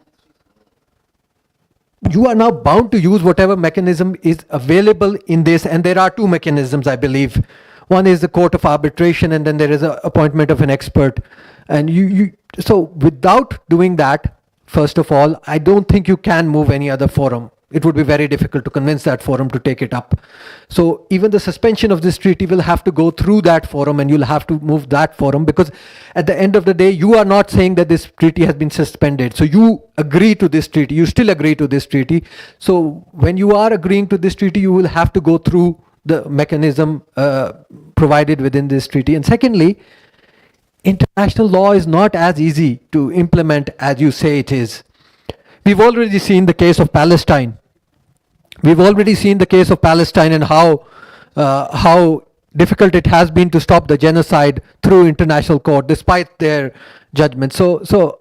You are now bound to use whatever mechanism is available in this, and there are two mechanisms, I believe. One is the court of arbitration, and then there is an appointment of an expert. And so without doing that, first of all, I don't think you can move any other forum. It would be very difficult to convince that forum to take it up. So even the suspension of this treaty will have to go through that forum, and you'll have to move that forum, because at the end of the day, you are not saying that this treaty has been suspended. So you agree to this treaty, you still agree to this treaty. So when you are agreeing to this treaty, you will have to go through the mechanism provided within this treaty. And secondly, international law is not as easy to implement as you say it is. We've already seen the case of Palestine. We've already seen the case of Palestine and how difficult it has been to stop the genocide through international court despite their judgment. So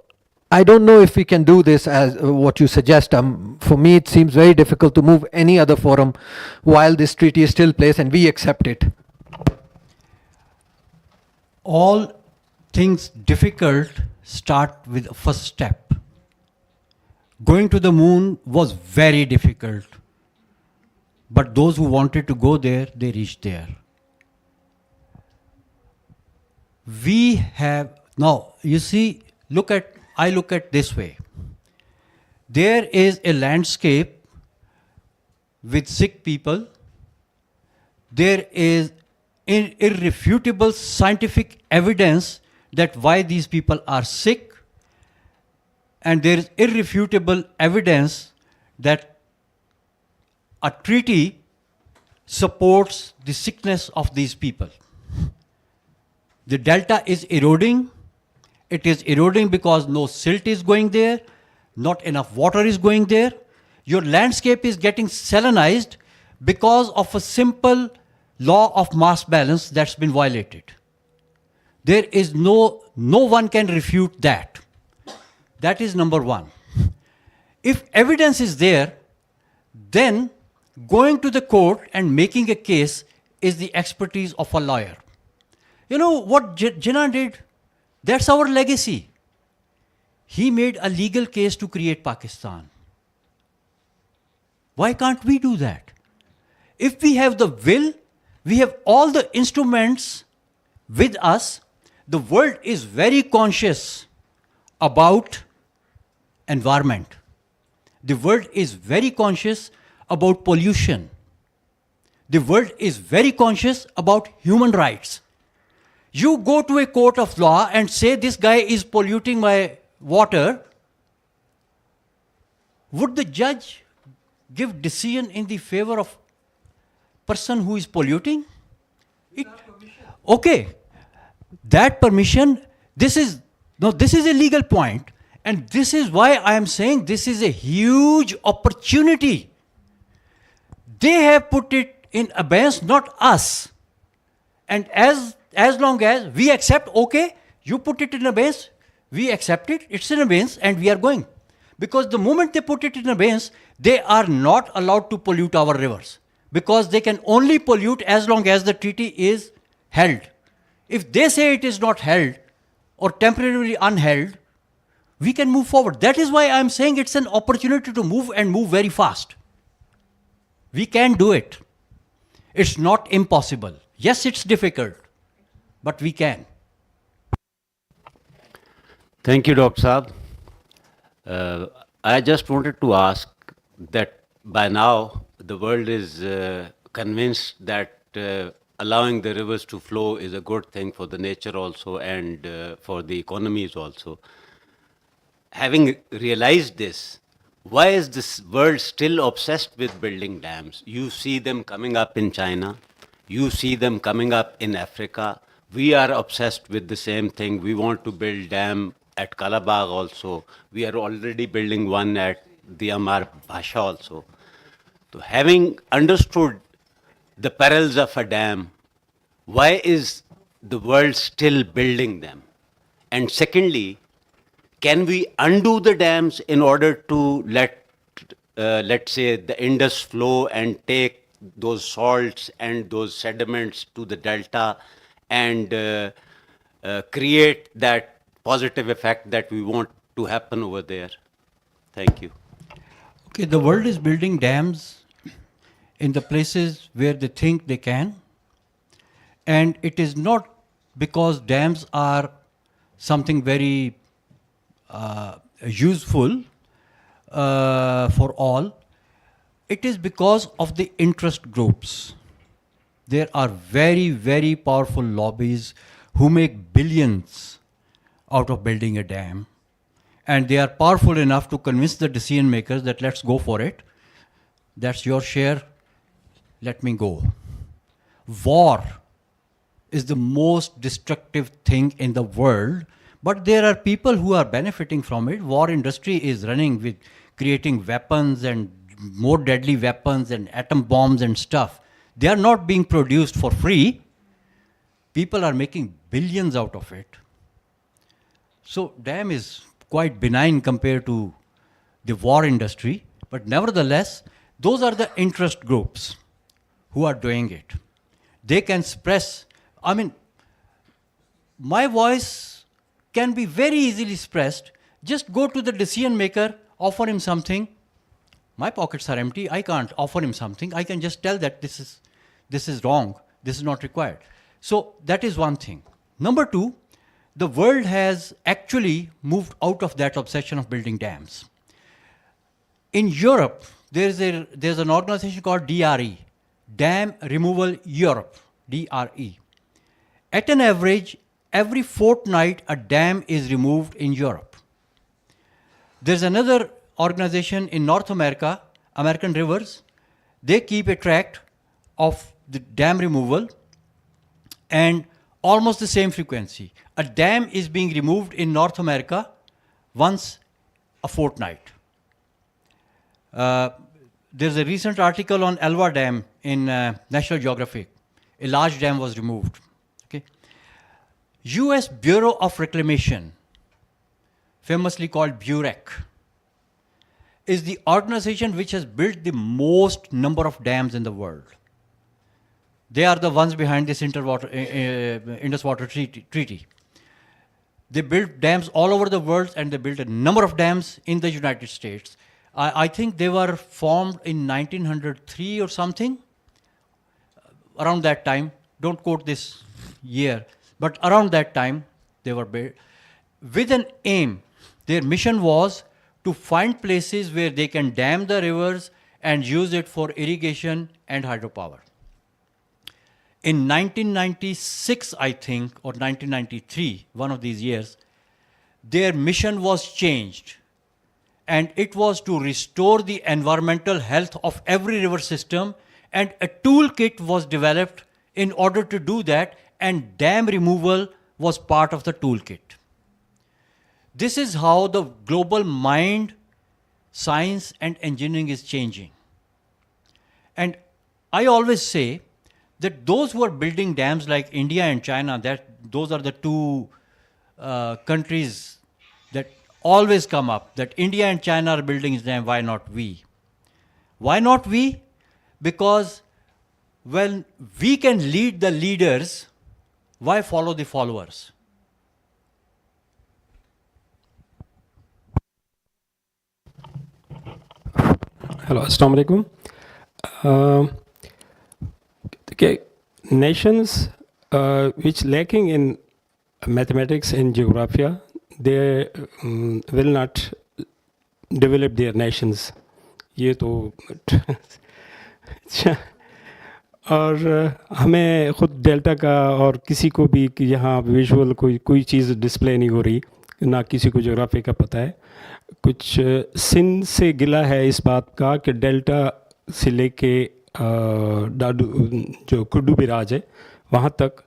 I don't know if we can do this as what you suggest. For me, it seems very difficult to move any other forum while this treaty is still in place and we accept it. All things difficult start with a first step. Going to the moon was very difficult. But those who wanted to go there, they reached there. We have, now you see, I look at this way. There is a landscape with sick people. There is irrefutable scientific evidence that why these people are sick. And there is irrefutable evidence that a treaty supports the sickness of these people. The delta is eroding. It is eroding because no silt is going there, not enough water is going there. Your landscape is getting salinized because of a simple law of mass balance that's been violated. There is no one can refute that. That is number one. If evidence is there, then going to the court and making a case is the expertise of a lawyer. You know what Jinnah did? That's our legacy. He made a legal case to create Pakistan. Why can't we do that? If we have the will, we have all the instruments with us. The world is very conscious about environment. The world is very conscious about pollution. The world is very conscious about human rights. You go to a court of law and say this guy is polluting my water. Would the judge give decision in the favor of person who is polluting? Okay, that permission, this is a legal point, and this is why I am saying this is a huge opportunity. They have put it in abeyance, not us. And as long as we accept, okay, you put it in abeyance, We accept it, it's in abeyance, and we are going. Because the moment they put it in abeyance, they are not allowed to pollute our rivers. Because they can only pollute as long as the treaty is held. If they say it is not held, or temporarily unheld, we can move forward. That is why I'm saying it's an opportunity to move and move very fast. We can do it. It's not impossible. Yes, it's difficult, but we can. Thank you, Dr. Saab. I just wanted to ask that by now the world is convinced that allowing the rivers to flow is a good thing for the nature also and for the economies also. Having realized this, why is this world still obsessed with building dams? You see them coming up in China, you see them coming up in Africa. We are obsessed with the same thing. We want to build dam at Kalabagh also. We are already building one at the Amar Bhasha also. So having understood the perils of a dam, why is the world still building them? And secondly, can we undo the dams in order to let's say, the Indus flow and take those salts and those sediments to the delta and create that positive effect that we want to happen over there? Thank you. Okay, the world is building dams in the places where they think they can. And it is not because dams are something very useful for all. It is because of the interest groups. There are very, very powerful lobbies who make billions out of building a dam. And they are powerful enough to convince the decision makers that let's go for it. That's your share. Let me go. War is the most destructive thing in the world, but there are people who are benefiting from it. War industry is running with creating weapons and more deadly weapons and atom bombs and stuff. They are not being produced for free. People are making billions out of it. So dam is quite benign compared to the war industry, but nevertheless, those are the interest groups who are doing it. They can express, I mean, my voice can be very easily expressed. Just go to the decision maker, offer him something. My pockets are empty, I can't offer him something. I can just tell that this is wrong, this is not required. So that is one thing. Number two, the world has actually moved out of that obsession of building dams. In Europe, there's an organization called DRE, Dam Removal Europe, DRE. At an average, every fortnight a dam is removed in Europe. There's another organization in North America, American Rivers. They keep a track of the dam removal and almost the same frequency. A dam is being removed in North America once a fortnight. There's a recent article on Elva Dam in National Geographic. A large dam was removed. Okay. US Bureau of Reclamation, famously called BUREC, is the organization which has built the most number of dams in the world. They are the ones behind this Indus Waters Treaty. They built dams all over the world, and they built a number of dams in the United States. I think they were formed in 1903 or something, around that time. Don't quote this year, but around that time they were built with an aim. Their mission was to find places where they can dam the rivers and use it for irrigation and hydropower. In 1996, I think, or 1993, one of these years, their mission was changed. And it was to restore the environmental health of every river system. And a toolkit was developed in order to do that. And dam removal was part of the toolkit. This is how the global mind, science, and engineering is changing. And I always say that those who are building dams like India and China, those are the two countries that always come up, that India and China are building them, why not we? Why not we? Because when we can lead the leaders, why follow the followers? Hello, Assalamu alaikum. Okay, nations which lacking in mathematics and geography, they will not develop their nations. یہ تو اور ہمیں خود delta کا اور کسی کو بھی کہ یہاں ویژول کوئی چیز ڈسپلے نہیں ہو رہی، نہ کسی کو جغرافی کا پتہ ہے. کچھ سندھ سے گلا ہے اس بات کا کہ ڈیلٹا سے لے کے جو کڈو براج ہے وہاں تک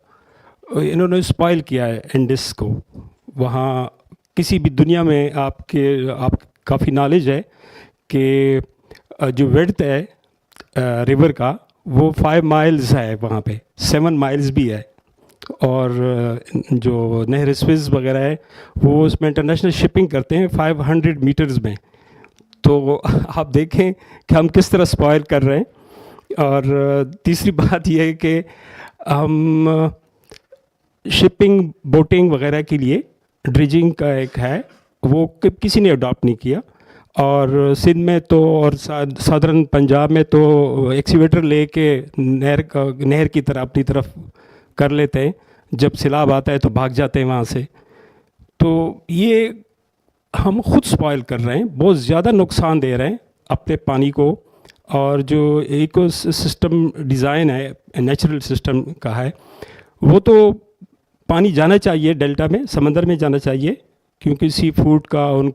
انہوں نے اسپائل کیا ہے انڈس کو. وہاں کسی بھی دنیا میں آپ کافی نالج ہے کہ جو ویڈتھ ہے ریور کا وہ 5 مائلز ہے، وہاں پہ 7 مائلز بھی ہے. اور جو نہر سوئز وغیرہ ہے وہ اس میں انٹرنیشنل شپنگ کرتے ہیں 500 میٹرز میں. تو آپ دیکھیں کہ ہم کس طرح سپوائل کر رہے ہیں. اور تیسری بات یہ ہے کہ ہم شپنگ بوٹنگ وغیرہ کے لیے ڈریجنگ کا ایک ہے وہ کسی نے اڈاپٹ نہیں کیا. اور سندھ میں تو اور سادرن پنجاب میں تو ایکسیویٹر لے کے نہر کی طرف اپنی طرف کر لیتے ہیں، جب سیلاب آتا ہے تو بھاگ جاتے ہیں وہاں سے. تو یہ ہم خود سپوائل کر رہے ہیں، بہت زیادہ نقصان دے رہے ہیں اپنے پانی کو. اور جو ایکو سسٹم ڈیزائن ہے نیچرل سسٹم کا ہے وہ تو پانی جانا چاہیے ڈیلٹا میں، سمندر میں جانا چاہیے کیونکہ سی فوڈ کا ان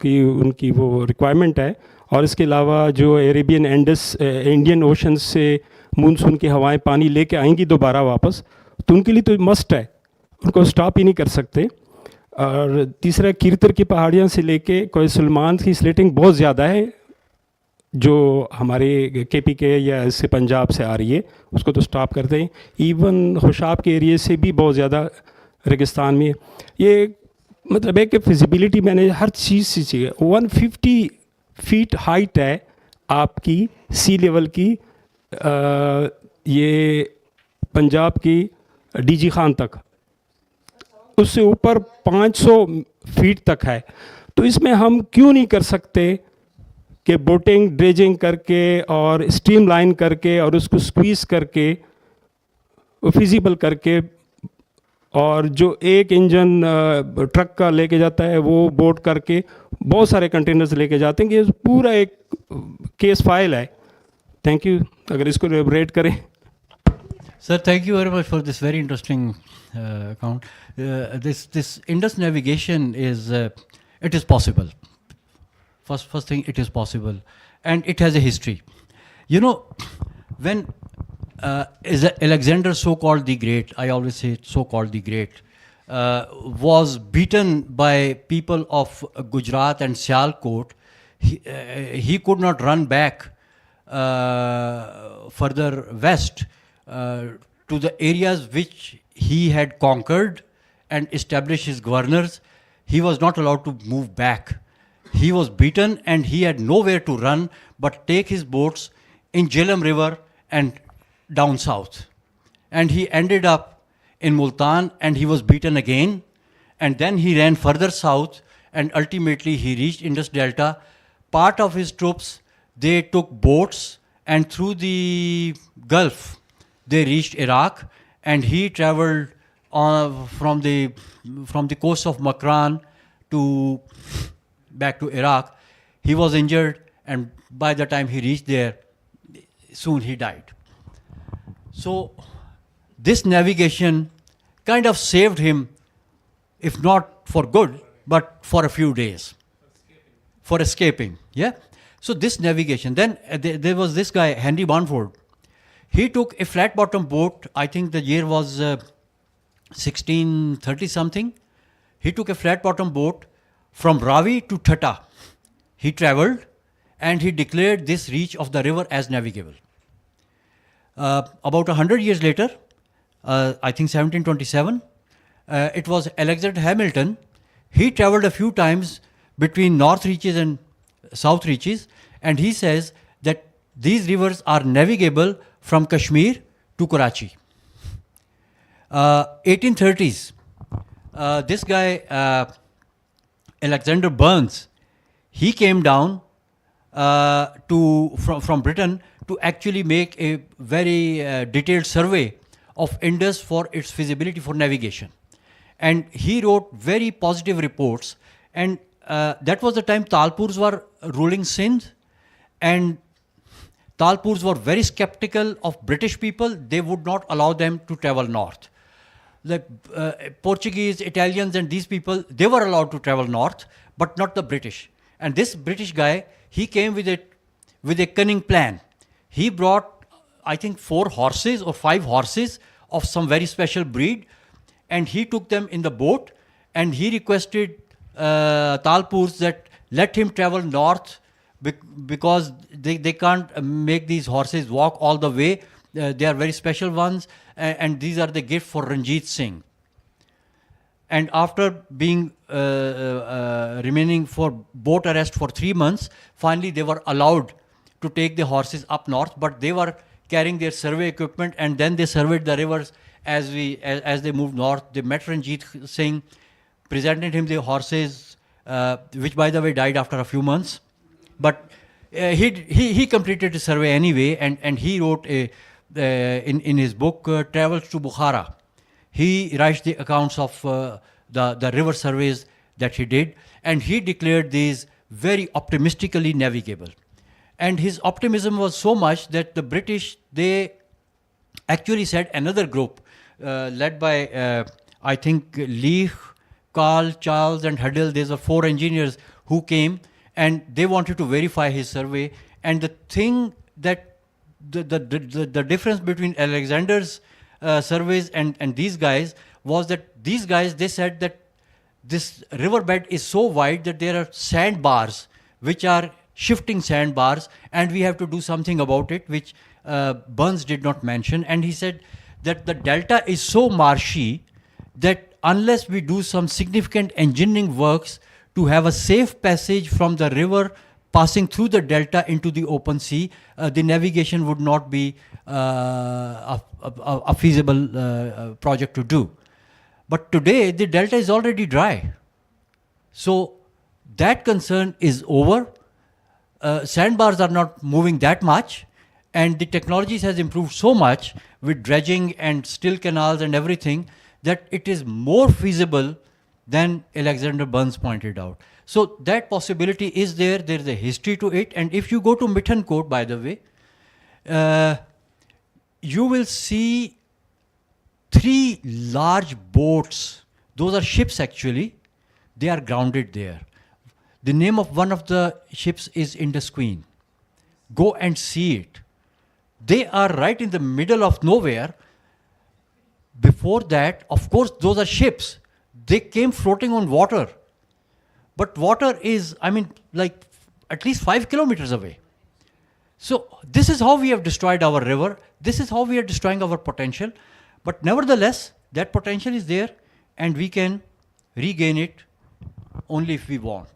کی وہ ریکوائرمنٹ ہے. اور اس کے علاوہ جو ایریبین انڈین اوشن سے مونسون کی ہوائیں پانی لے کے آئیں گی دوبارہ واپس، تو ان کے لیے تو مسٹ ہے، ان کو سٹاپ ہی نہیں کر سکتے. اور تیسرا کیرتر کی پہاڑیاں سے لے کے کوئی سلمان کی سلیٹنگ بہت زیادہ ہے جو ہمارے کے پی کے یا اس سے پنجاب سے آ رہی ہے، اس کو تو سٹاپ کرتے ہیں. ایون خوشاب کے ایریے سے بھی بہت زیادہ ریگستان میں یہ مطلب ہے کہ فزیبلٹی میں نے ہر چیز سے چاہیے. 150 فیٹ ہائٹ ہے آپ کی سی لیول کی، یہ پنجاب کی ڈی جی خان تک، اس سے اوپر 500 فیٹ تک ہے. تو اس میں ہم کیوں نہیں کر سکتے کہ بوٹنگ ڈریجنگ کر کے اور اسٹریم لائن کر کے اور اس کو سکویز کر کے فیزیبل کر کے، اور جو ایک انجن ٹرک کا لے کے جاتا ہے وہ بوٹ کر کے بہت سارے کنٹینرز لے کے جاتے ہیں. یہ پورا ایک کیس فائل ہے. تھینک یو، اگر اس کو ایلیبریٹ کریں. Sir, thank you very much for this very interesting account. This Indus navigation it is possible. First thing, it is possible, and it has a history. You know, when is Alexander, so-called the Great, I always say so-called the Great, was beaten by people of Gujarat and Sialkot, he could not run back further west to the areas which he had conquered and established his governors. He was not allowed to move back. He was beaten and he had nowhere to run but take his boats in Jhelum River and down south. And he ended up in Multan and he was beaten again. And then he ran further south and ultimately he reached Indus Delta. Part of his troops, they took boats and through the Gulf, they reached Iraq, and he traveled from the coast of Makran to back to Iraq. He was injured, and by the time he reached there, soon he died. So this navigation kind of saved him, if not for good, but for a few days, for escaping. Yeah. So this navigation. Then there was this guy, Henry Barnford. He took a flat-bottom boat, I think the year was 1630 something. He took a flat-bottom boat from Ravi to Thatta. He travelled and he declared this reach of the river as navigable. About 100 years later, I think 1727, it was Alexander Hamilton. He travelled a few times between north reaches and south reaches, and he says that these rivers are navigable from Kashmir to Karachi. 1830s, this guy, Alexander Burns, he came down from Britain to actually make a very detailed survey of Indus for its feasibility for navigation. And he wrote very positive reports. And that was the time Talpurs were ruling Sindh. And Talpurs were very skeptical of British people. They would not allow them to travel north. The Portuguese, Italians, and these people, they were allowed to travel north, but not the British. And this British guy, he came with a cunning plan. He brought, I think, 4 horses or 5 horses of some very special breed, and he took them in the boat, and he requested Talpurs that let him travel north because they can't make these horses walk all the way. They are very special ones, and these are the gift for Ranjit Singh. And after being remaining for boat arrest for 3 months, finally they were allowed to take the horses up north, but they were carrying their survey equipment, and then they surveyed the rivers as they moved north. They met Ranjit Singh, presented him the horses, which by the way died after a few months. But he completed the survey anyway, and he wrote in his book Travels to Bukhara. He writes the accounts of the river surveys that he did, and he declared these very optimistically navigable. And his optimism was so much that the British, they actually sent another group led by, I think, Leigh, Carl, Charles, and Huddle. These are 4 engineers who came, and they wanted to verify his survey. And the thing that the difference between Alexander's surveys and these guys was that these guys, they said that this riverbed is so wide that there are sandbars, which are shifting sandbars, and we have to do something about it, which Burns did not mention. And he said that the delta is so marshy that unless we do some significant engineering works to have a safe passage from the river passing through the delta into the open sea, the navigation would not be a feasible project to do. But today, the delta is already dry. So that concern is over. Sandbars are not moving that much, and the technologies has improved so much with dredging and still canals and everything that it is more feasible than Alexander Burns pointed out. So that possibility is there. There is a history to it. And if you go to Mittencourt, by the way, you will see 3 large boats. Those are ships actually. They are grounded there. The name of one of the ships is Indus Queen. Go and see it. They are right in the middle of nowhere. Before that, of course, those are ships. They came floating on water. But water is, I mean, like at least 5 kilometers away. So this is how we have destroyed our river. This is how we are destroying our potential. But nevertheless, that potential is there, and we can regain it only if we want.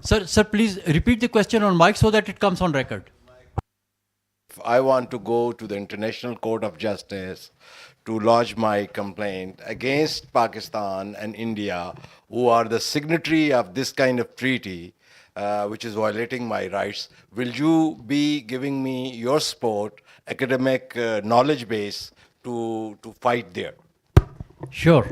Sir, please repeat the question on mic so that it comes on record. If I want to go to the International Court of Justice to lodge my complaint against Pakistan and India, who are the signatory of this kind of treaty, which is violating my rights, will you be giving me your support, academic knowledge base to fight there? Sure.